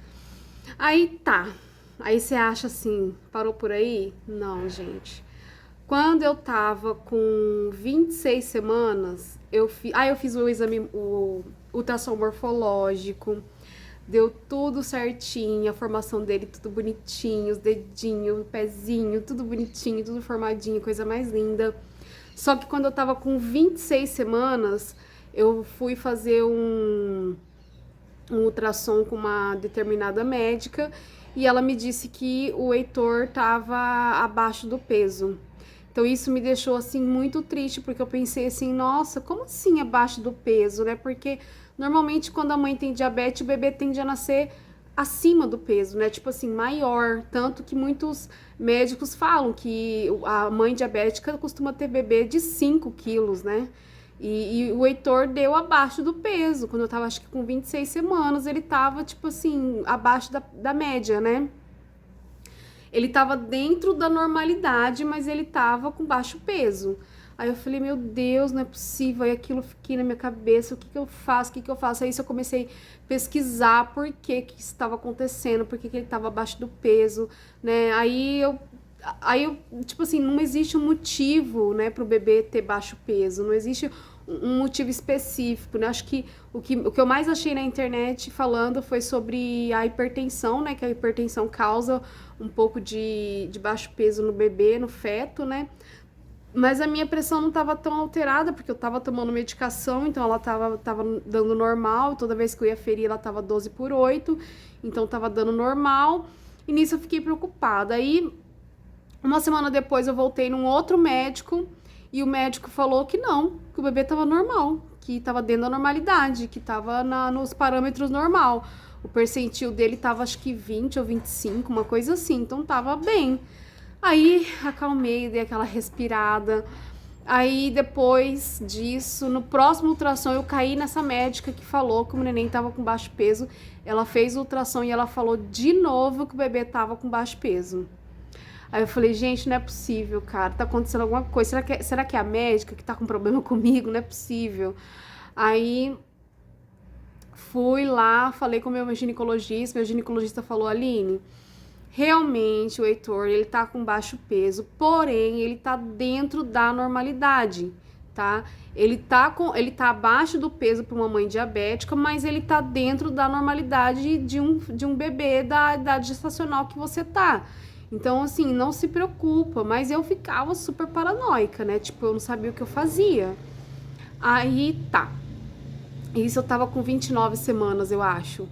Aí tá, aí você acha assim, parou por aí? Não, gente. Quando eu tava com 26 semanas, eu fiz o exame, o ultrassom morfológico, deu tudo certinho, a formação dele tudo bonitinho, os dedinhos, o pezinho, tudo bonitinho, tudo formadinho, coisa mais linda. Só que quando eu tava com 26 semanas, eu fui fazer um ultrassom com uma determinada médica e ela me disse que o Heitor tava abaixo do peso. Então isso me deixou assim muito triste, porque eu pensei assim, nossa, como assim abaixo do peso, né? Porque normalmente quando a mãe tem diabetes, o bebê tende a nascer acima do peso, né? Tipo assim, maior, tanto que muitos médicos falam que a mãe diabética costuma ter bebê de 5 quilos, né? E o Heitor deu abaixo do peso. Quando eu tava, acho que com 26 semanas, ele tava, tipo assim, abaixo da média, né? Ele tava dentro da normalidade, mas ele tava com baixo peso. Aí eu falei, meu Deus, não é possível. Aí aquilo fiquei na minha cabeça, o que que eu faço, o que que eu faço? Aí isso eu comecei a pesquisar por que que isso estava acontecendo, por que que ele estava abaixo do peso, né? Aí eu, tipo assim, não existe um motivo, né, para o bebê ter baixo peso, não existe um motivo específico, né? Acho que o que eu mais achei na internet falando foi sobre a hipertensão, né? Que a hipertensão causa um pouco de baixo peso no bebê, no feto, né? Mas a minha pressão não estava tão alterada, porque eu estava tomando medicação, então ela tava dando normal, toda vez que eu ia ferir ela estava 12/8, então estava dando normal, e nisso eu fiquei preocupada. Aí, uma semana depois eu voltei num outro médico, e o médico falou que não, que o bebê estava normal, que estava dentro da normalidade, que estava nos parâmetros normal. O percentil dele estava acho que 20 ou 25, uma coisa assim, então estava bem. Aí acalmei, dei aquela respirada. Aí depois disso, no próximo ultrassom, eu caí nessa médica que falou que o neném tava com baixo peso. Ela fez o ultrassom e ela falou de novo que o bebê tava com baixo peso. Aí eu falei, gente, não é possível, cara, tá acontecendo alguma coisa. Será que é a médica que tá com problema comigo? Não é possível. Aí fui lá, falei com o meu ginecologista falou, Aline, realmente o Heitor, ele tá com baixo peso, porém ele tá dentro da normalidade, tá? Ele tá abaixo do peso para uma mãe diabética, mas ele tá dentro da normalidade de um bebê da idade gestacional que você tá. Então, assim, não se preocupa, mas eu ficava super paranoica, né? Tipo, eu não sabia o que eu fazia. Aí, tá. Isso eu tava com 29 semanas, eu acho.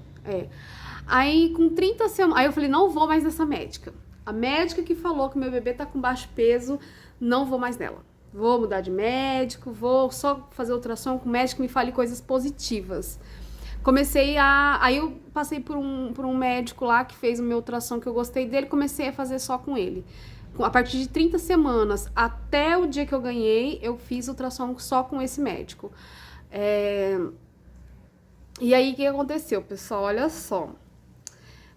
Aí, com 30 semanas. Aí eu falei, não vou mais nessa médica. A médica que falou que meu bebê tá com baixo peso, não vou mais nela. Vou mudar de médico, vou só fazer ultrassom com o médico que me fale coisas positivas. Aí eu passei por um médico lá que fez o meu ultrassom que eu gostei dele, comecei a fazer só com ele. A partir de 30 semanas até o dia que eu ganhei, eu fiz ultrassom só com esse médico. E aí, o que aconteceu, pessoal? Olha só.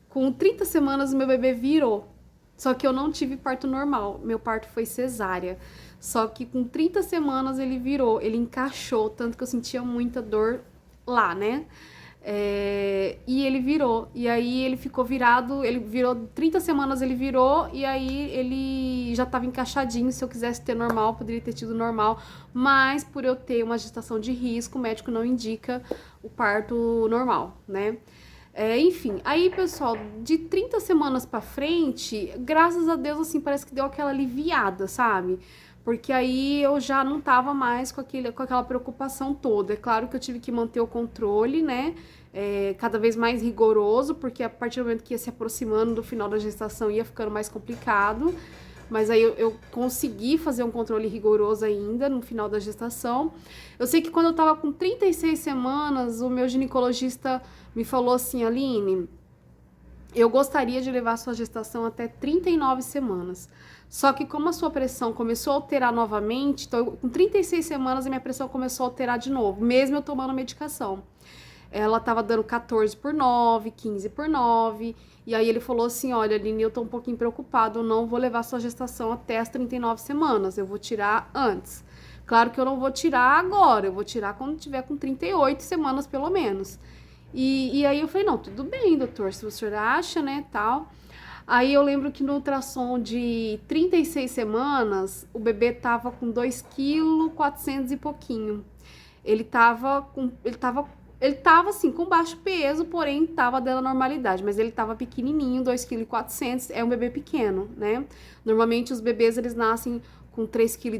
Com 30 semanas, o meu bebê virou. Só que eu não tive parto normal. Meu parto foi cesárea. Só que com 30 semanas ele virou. Ele encaixou, tanto que eu sentia muita dor lá, né? E ele virou. E aí ele ficou virado, ele virou 30 semanas, ele virou, e aí ele já estava encaixadinho. Se eu quisesse ter normal, poderia ter tido normal. Mas por eu ter uma gestação de risco, o médico não indica o parto normal, né? Enfim, aí, pessoal, de 30 semanas pra frente, graças a Deus, assim, parece que deu aquela aliviada, sabe? Porque aí eu já não tava mais com aquela preocupação toda. É claro que eu tive que manter o controle, né? Cada vez mais rigoroso, porque a partir do momento que ia se aproximando do final da gestação ia ficando mais complicado. Mas aí eu consegui fazer um controle rigoroso ainda no final da gestação. Eu sei que quando eu tava com 36 semanas, o meu ginecologista me falou assim: Aline, eu gostaria de levar a sua gestação até 39 semanas. Só que como a sua pressão começou a alterar novamente, então com 36 semanas a minha pressão começou a alterar de novo, mesmo eu tomando medicação. Ela tava dando 14 por 9, 15 por 9. E aí ele falou assim: olha, Aline, eu tô um pouquinho preocupado, eu não vou levar sua gestação até as 39 semanas, eu vou tirar antes. Claro que eu não vou tirar agora, eu vou tirar quando tiver com 38 semanas pelo menos. E aí eu falei: não, tudo bem, doutor, se o senhor acha, né, tal. Aí eu lembro que no ultrassom de 36 semanas, o bebê tava com 2,4 kg e pouquinho. Ele tava assim, com baixo peso, porém tava dando normalidade, mas ele tava pequenininho, 2,4 kg, é um bebê pequeno, né? Normalmente os bebês, eles nascem com 3,2 kg,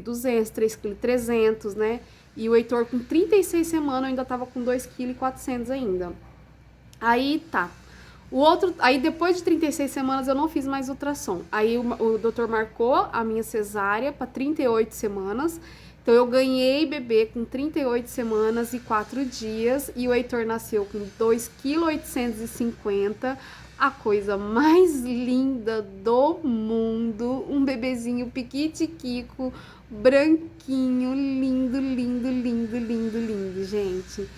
3,3 kg, né? E o Heitor, com 36 semanas, ainda tava com 2,4 kg ainda. Aí tá. Aí depois de 36 semanas eu não fiz mais ultrassom. Aí o doutor marcou a minha cesárea para 38 semanas. Então eu ganhei bebê com 38 semanas e 4 dias e o Heitor nasceu com 2,850 kg, a coisa mais linda do mundo, um bebezinho piquitiquico, branquinho, lindo, lindo, lindo, lindo, lindo, gente.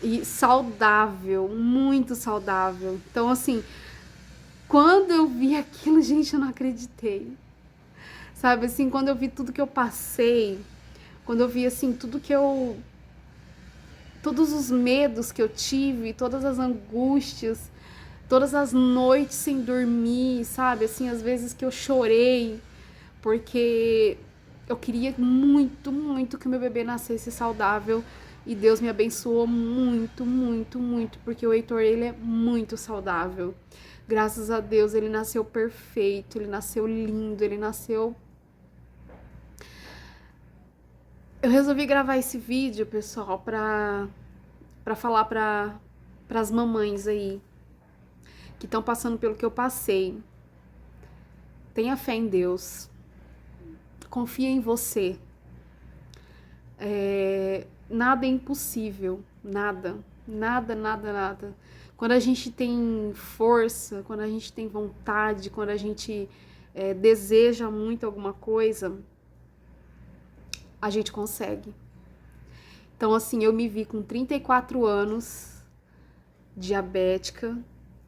E saudável, muito saudável. Então, assim, quando eu vi aquilo, gente, eu não acreditei. Sabe, assim, quando eu vi tudo que eu passei, quando eu vi, assim, todos os medos que eu tive, todas as angústias, todas as noites sem dormir, sabe, assim, as vezes que eu chorei, porque eu queria muito, muito que o meu bebê nascesse saudável. E Deus me abençoou muito, muito, muito, porque o Heitor, ele é muito saudável. Graças a Deus, ele nasceu perfeito, ele nasceu lindo, ele nasceu... Eu resolvi gravar esse vídeo, pessoal, pra falar pras mamães aí, que estão passando pelo que eu passei. Tenha fé em Deus. Confia em você. Nada é impossível, nada, nada, nada, nada. Quando a gente tem força, quando a gente tem vontade, quando a gente deseja muito alguma coisa, a gente consegue. Então, assim, eu me vi com 34 anos, diabética,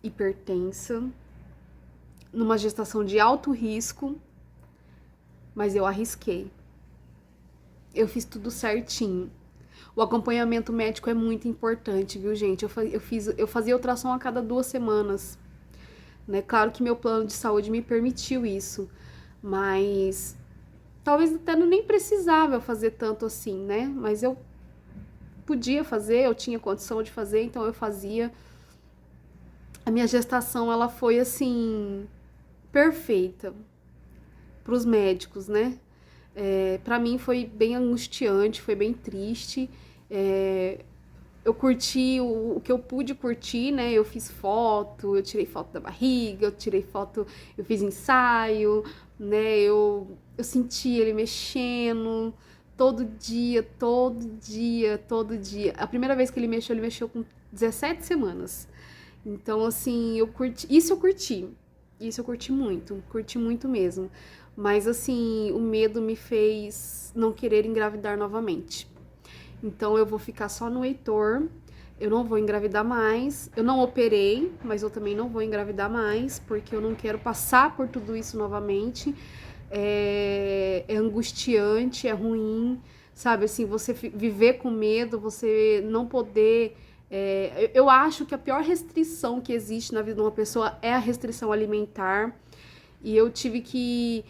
hipertensa, numa gestação de alto risco, mas eu arrisquei. Eu fiz tudo certinho. O acompanhamento médico é muito importante, viu, gente? Eu fazia ultrassom a cada 2 semanas, né? Claro que meu plano de saúde me permitiu isso, mas talvez até nem precisava eu fazer tanto assim, né? Mas eu podia fazer, eu tinha condição de fazer, então eu fazia. A minha gestação, ela foi assim, perfeita para os médicos, né? Para mim foi bem angustiante, foi bem triste. Eu curti o que eu pude curtir, né? Eu fiz foto, eu tirei foto da barriga, eu tirei foto, eu fiz ensaio, né? Eu senti ele mexendo todo dia, todo dia, todo dia. A primeira vez que ele mexeu com 17 semanas. Então, assim, eu curti. Isso eu curti muito mesmo. Mas, assim, o medo me fez não querer engravidar novamente. Então, eu vou ficar só no Heitor. Eu não vou engravidar mais. Eu não operei, mas eu também não vou engravidar mais, porque eu não quero passar por tudo isso novamente. É angustiante, é ruim, sabe? Assim, você viver com medo, você não poder Eu acho que a pior restrição que existe na vida de uma pessoa é a restrição alimentar. E eu tive que,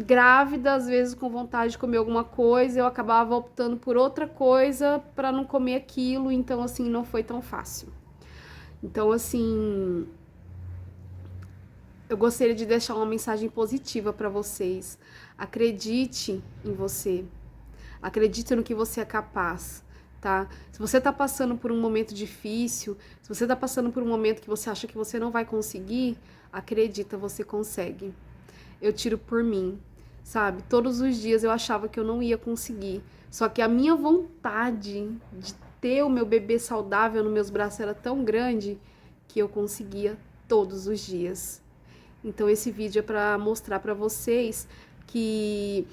grávida, às vezes com vontade de comer alguma coisa, eu acabava optando por outra coisa para não comer aquilo, então assim, não foi tão fácil. Então assim, eu gostaria de deixar uma mensagem positiva para vocês. Acredite em você. Acredite no que você é capaz, tá? Se você tá passando por um momento difícil, se você tá passando por um momento que você acha que você não vai conseguir, acredita, você consegue. Eu tiro por mim, sabe? Todos os dias eu achava que eu não ia conseguir. Só que a minha vontade de ter o meu bebê saudável nos meus braços era tão grande que eu conseguia todos os dias. Então esse vídeo é para mostrar para vocês que,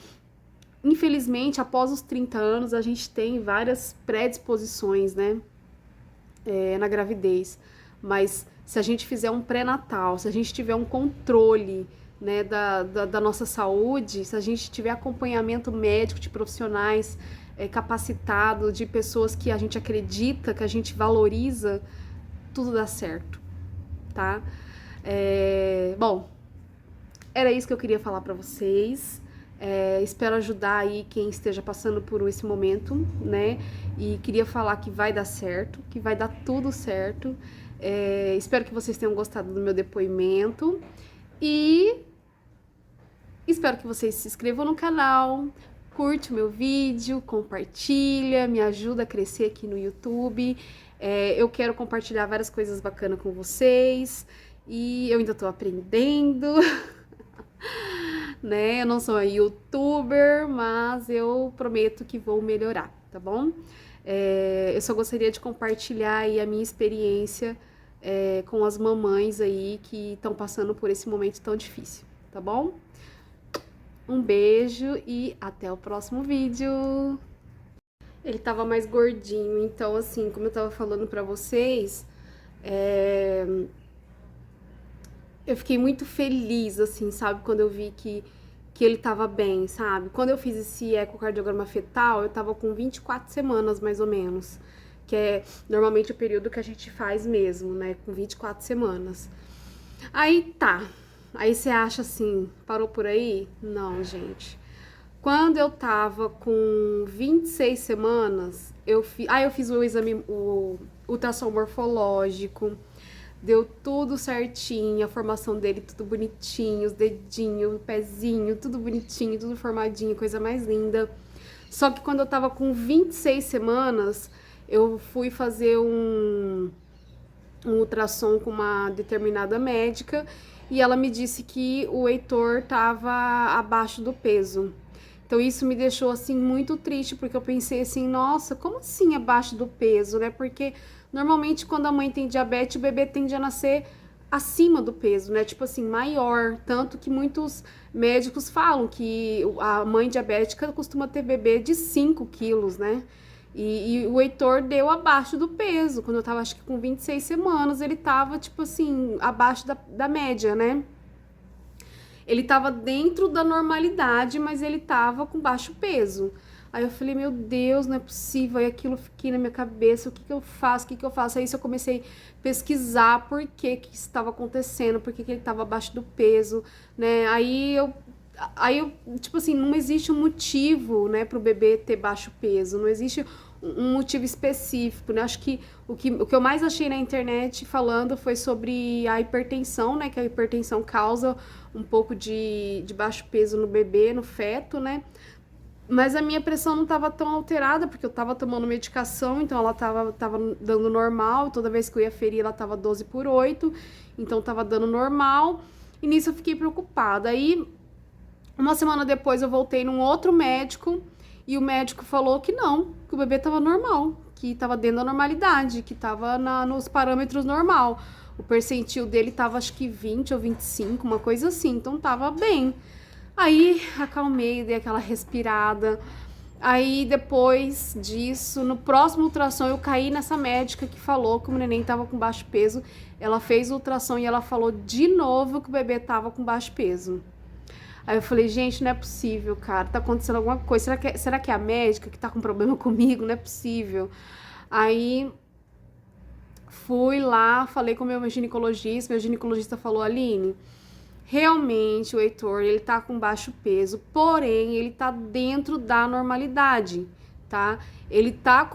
infelizmente, após os 30 anos, a gente tem várias predisposições, né, na gravidez. Mas se a gente fizer um pré-natal, se a gente tiver um controle, né, da nossa saúde, se a gente tiver acompanhamento médico de profissionais capacitados, de pessoas que a gente acredita, que a gente valoriza, tudo dá certo, tá? Bom, era isso que eu queria falar pra vocês. Espero ajudar aí quem esteja passando por esse momento, né? E queria falar que vai dar certo, que vai dar tudo certo. Espero que vocês tenham gostado do meu depoimento e espero que vocês se inscrevam no canal, curte o meu vídeo, compartilha, me ajuda a crescer aqui no YouTube. Eu quero compartilhar várias coisas bacanas com vocês e eu ainda tô aprendendo. Né? Eu não sou uma youtuber, mas eu prometo que vou melhorar, tá bom? Eu só gostaria de compartilhar aí a minha experiência com as mamães aí que estão passando por esse momento tão difícil, tá bom? Um beijo e até o próximo vídeo! Ele tava mais gordinho, então assim, como eu tava falando pra vocês, eu fiquei muito feliz, assim, sabe? Quando eu vi que ele tava bem, sabe? Quando eu fiz esse ecocardiograma fetal, eu tava com 24 semanas, mais ou menos. Que é normalmente o período que a gente faz mesmo, né? Com 24 semanas. Aí tá. Aí você acha assim, parou por aí? Não, gente. Quando eu tava com 26 semanas, eu fiz o exame, o ultrassom morfológico. Deu tudo certinho, a formação dele tudo bonitinho, os dedinhos, o pezinho, tudo bonitinho, tudo formadinho, coisa mais linda. Só que quando eu tava com 26 semanas, eu fui fazer um ultrassom com uma determinada médica e ela me disse que o Heitor tava abaixo do peso. Então isso me deixou assim muito triste, porque eu pensei assim, nossa, como assim abaixo do peso, né? Porque normalmente quando a mãe tem diabetes, o bebê tende a nascer acima do peso, né? Tipo assim, maior. Tanto que muitos médicos falam que a mãe diabética costuma ter bebê de 5 quilos, né? E o Heitor deu abaixo do peso. Quando eu tava, acho que com 26 semanas, ele tava, tipo assim, abaixo da média, né? Ele tava dentro da normalidade, mas ele tava com baixo peso. Aí eu falei, meu Deus, não é possível. Aí aquilo fiquei na minha cabeça, o que que eu faço, o que que eu faço? Aí eu comecei a pesquisar por que que isso estava acontecendo, por que que ele estava abaixo do peso, né? Aí eu, tipo assim, não existe um motivo, né, pro bebê ter baixo peso, não existe um motivo específico, né? Acho que o que eu mais achei na internet falando foi sobre a hipertensão, né? Que a hipertensão causa um pouco de baixo peso no bebê, no feto, né? Mas a minha pressão não estava tão alterada, porque eu estava tomando medicação, então ela tava dando normal, toda vez que eu ia ferir ela tava 12/8, então tava dando normal, e nisso eu fiquei preocupada. Aí, uma semana depois eu voltei num outro médico, e o médico falou que não, que o bebê tava normal, que tava dentro da normalidade, que tava nos parâmetros normal. O percentil dele tava acho que 20 ou 25, uma coisa assim, então tava bem. Aí acalmei, dei aquela respirada. Aí depois disso, no próximo ultrassom, eu caí nessa médica que falou que o neném tava com baixo peso. Ela fez o ultrassom e ela falou de novo que o bebê tava com baixo peso. Aí eu falei, gente, não é possível, cara, tá acontecendo alguma coisa. Será que é a médica que tá com problema comigo? Não é possível. Aí Fui lá, falei com o meu ginecologista falou, Aline, realmente o Heitor, ele tá com baixo peso, porém ele tá dentro da normalidade, tá? Ele tá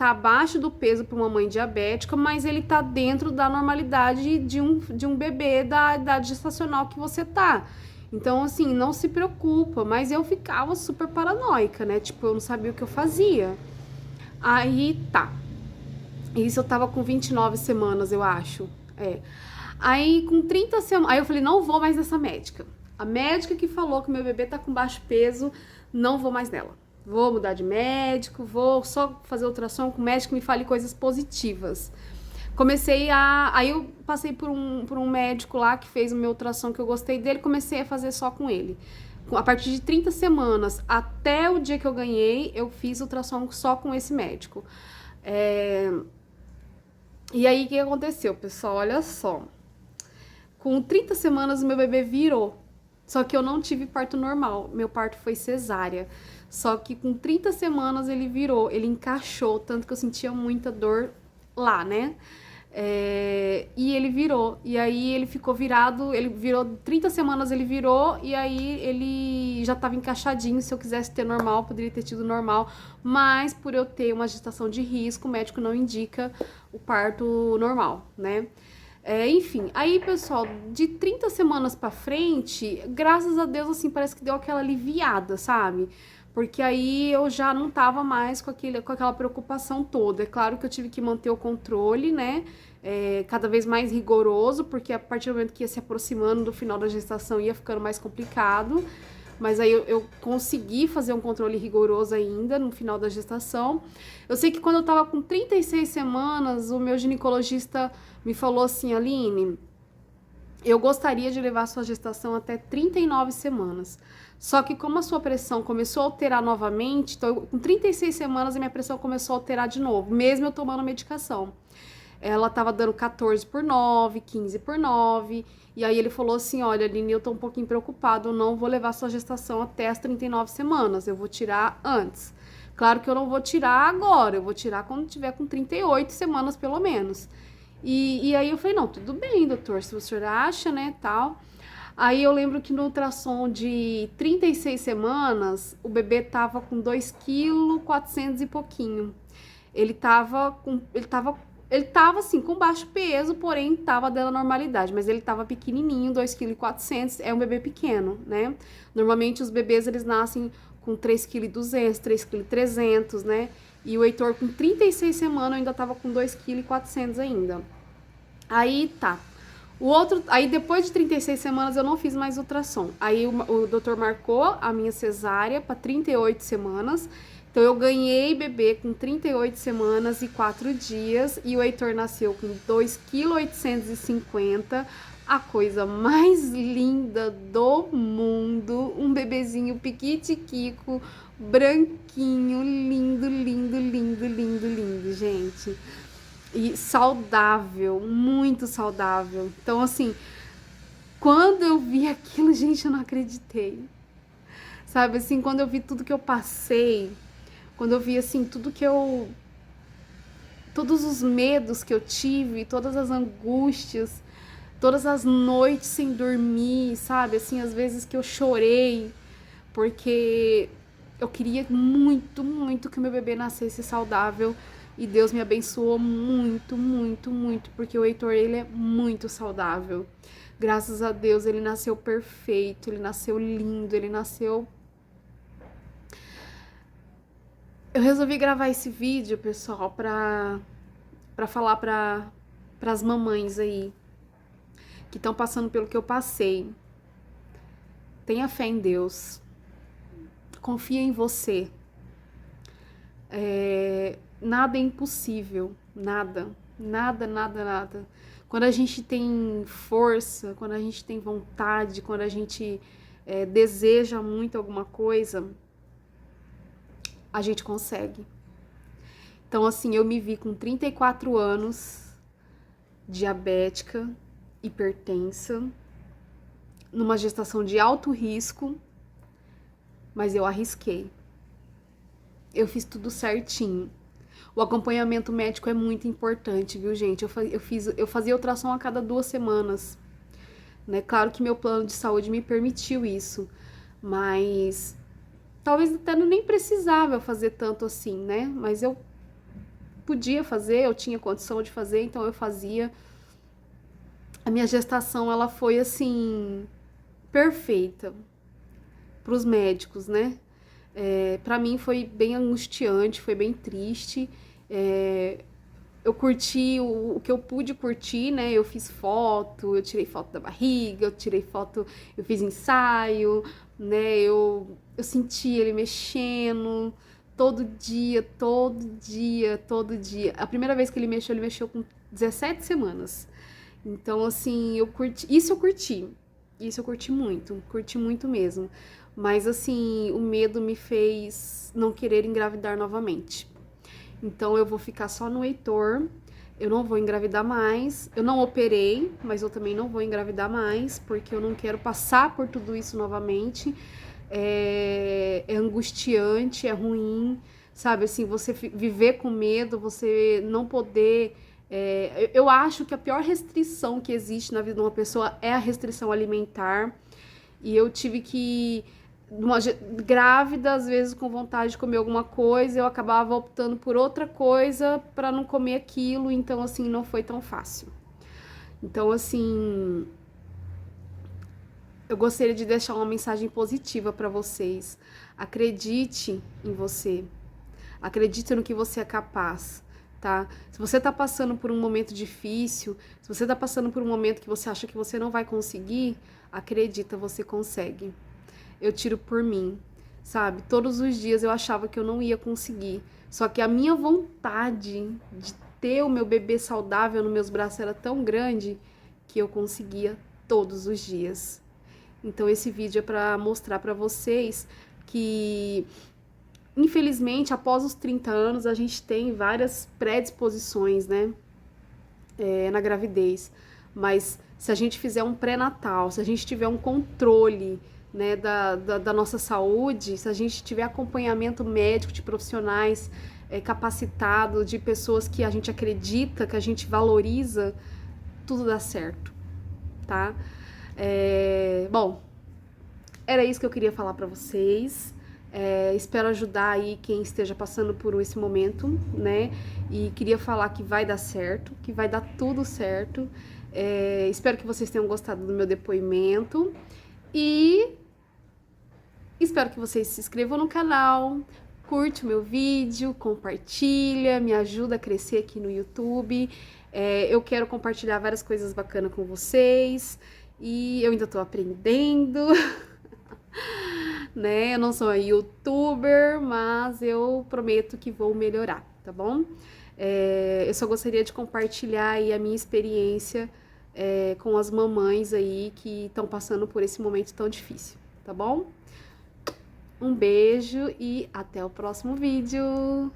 abaixo do peso para uma mãe diabética, mas ele tá dentro da normalidade de um bebê da idade gestacional que você tá. Então, assim, não se preocupa, mas eu ficava super paranoica, né? Tipo, eu não sabia o que eu fazia. Aí, tá. Isso eu tava com 29 semanas, eu acho. É. Aí, com 30 semanas. Aí eu falei, não vou mais nessa médica. A médica que falou que meu bebê tá com baixo peso, não vou mais nela. Vou mudar de médico, vou só fazer ultrassom com o médico que me fale coisas positivas. Aí eu passei por um médico lá que fez o meu ultrassom que eu gostei dele, comecei a fazer só com ele. A partir de 30 semanas até o dia que eu ganhei, eu fiz ultrassom só com esse médico. E aí, o que aconteceu, pessoal? Olha só. Com 30 semanas, o meu bebê virou. Só que eu não tive parto normal. Meu parto foi cesárea. Só que com 30 semanas ele virou, ele encaixou, tanto que eu sentia muita dor lá, né? E ele virou. E aí ele ficou virado, ele virou, 30 semanas ele virou, e aí ele já tava encaixadinho. Se eu quisesse ter normal, poderia ter tido normal. Mas por eu ter uma gestação de risco, o médico não indica o parto normal, né? Enfim, aí, pessoal, de 30 semanas pra frente, graças a Deus, assim, parece que deu aquela aliviada, sabe? Porque aí eu já não tava mais com aquela preocupação toda. É claro que eu tive que manter o controle, né? Cada vez mais rigoroso, porque a partir do momento que ia se aproximando do final da gestação, ia ficando mais complicado. Mas aí eu consegui fazer um controle rigoroso ainda no final da gestação. Eu sei que quando eu tava com 36 semanas, o meu ginecologista me falou assim, Aline, eu gostaria de levar a sua gestação até 39 semanas. Só que como a sua pressão começou a alterar novamente, então com 36 semanas a minha pressão começou a alterar de novo, mesmo eu tomando medicação. Ela tava dando 14 por 9, 15 por 9. E aí ele falou assim, olha, Aline, eu tô um pouquinho preocupado, eu não vou levar sua gestação até as 39 semanas, eu vou tirar antes. Claro que eu não vou tirar agora, eu vou tirar quando tiver com 38 semanas pelo menos. E aí eu falei, não, tudo bem, doutor, se o senhor acha, né, tal. Aí eu lembro que no ultrassom de 36 semanas, o bebê tava com 2,4 kg e pouquinho. Ele tava assim, com baixo peso, porém tava dando a normalidade, mas ele tava pequenininho, 2,4 kg, é um bebê pequeno, né? Normalmente os bebês, eles nascem com 3,2 kg, 3,3 kg, né? E o Heitor, com 36 semanas, ainda tava com 2,4 kg ainda. Aí tá. Aí depois de 36 semanas eu não fiz mais ultrassom. Aí o doutor marcou a minha cesárea para 38 semanas. Então eu ganhei bebê com 38 semanas e 4 dias e o Heitor nasceu com 2,850 kg, a coisa mais linda do mundo, um bebezinho piquitiquico, branquinho, lindo, lindo, lindo, lindo, lindo, gente. E saudável, muito saudável. Então, assim, quando eu vi aquilo, gente, eu não acreditei. Sabe, assim, quando eu vi tudo que eu passei, quando eu vi, assim, todos os medos que eu tive, todas as angústias, todas as noites sem dormir, sabe, assim, às vezes que eu chorei, porque eu queria muito, muito que o meu bebê nascesse saudável. E Deus me abençoou muito, muito, muito, porque o Heitor, ele é muito saudável. Graças a Deus, ele nasceu perfeito, ele nasceu lindo, ele nasceu... Eu resolvi gravar esse vídeo, pessoal, pra falar pras mamães aí, que estão passando pelo que eu passei. Tenha fé em Deus. Confia em você. Nada é impossível, nada, nada, nada, nada. Quando a gente tem força, quando a gente tem vontade, quando a gente deseja muito alguma coisa, a gente consegue. Então, assim, eu me vi com 34 anos, diabética, hipertensa, numa gestação de alto risco, mas eu arrisquei. Eu fiz tudo certinho. O acompanhamento médico é muito importante, viu, gente? Eu fazia ultrassom a cada 2 semanas, né? Claro que meu plano de saúde me permitiu isso, mas talvez até nem precisava eu fazer tanto assim, né? Mas eu podia fazer, eu tinha condição de fazer, então eu fazia. A minha gestação, ela foi assim, perfeita para os médicos, né? Para mim foi bem angustiante, foi bem triste. Eu curti o que eu pude curtir, né? Eu fiz foto, eu tirei foto da barriga, eu tirei foto, eu fiz ensaio, né? Eu senti ele mexendo todo dia, todo dia, todo dia. A primeira vez que ele mexeu com 17 semanas. Então, assim, eu curti. Isso eu curti. Isso eu curti muito mesmo. Mas, assim, o medo me fez não querer engravidar novamente. Então, eu vou ficar só no Heitor. Eu não vou engravidar mais. Eu não operei, mas eu também não vou engravidar mais, porque eu não quero passar por tudo isso novamente. É angustiante, é ruim, sabe? Assim, você viver com medo, você não poder. Eu acho que a pior restrição que existe na vida de uma pessoa é a restrição alimentar. E eu tive que, grávida, às vezes com vontade de comer alguma coisa, eu acabava optando por outra coisa para não comer aquilo, então assim, não foi tão fácil. Então assim, eu gostaria de deixar uma mensagem positiva para vocês. Acredite em você. Acredite no que você é capaz, tá? Se você tá passando por um momento difícil, se você tá passando por um momento que você acha que você não vai conseguir, acredita, você consegue. Eu tiro por mim, sabe? Todos os dias eu achava que eu não ia conseguir. Só que a minha vontade de ter o meu bebê saudável nos meus braços era tão grande que eu conseguia todos os dias. Então esse vídeo é para mostrar para vocês que, infelizmente, após os 30 anos, a gente tem várias predisposições, né, na gravidez. Mas se a gente fizer um pré-natal, se a gente tiver um controle, né, da nossa saúde, se a gente tiver acompanhamento médico de profissionais capacitados, de pessoas que a gente acredita, que a gente valoriza, tudo dá certo, tá? Bom, era isso que eu queria falar pra vocês. Espero ajudar aí quem esteja passando por esse momento, né? E queria falar que vai dar certo, que vai dar tudo certo. Espero que vocês tenham gostado do meu depoimento e espero que vocês se inscrevam no canal, curte o meu vídeo, compartilha, me ajuda a crescer aqui no YouTube. Eu quero compartilhar várias coisas bacanas com vocês e eu ainda tô aprendendo. Né? Eu não sou youtuber, mas eu prometo que vou melhorar, tá bom? Eu só gostaria de compartilhar aí a minha experiência com as mamães aí que estão passando por esse momento tão difícil, tá bom? Um beijo e até o próximo vídeo!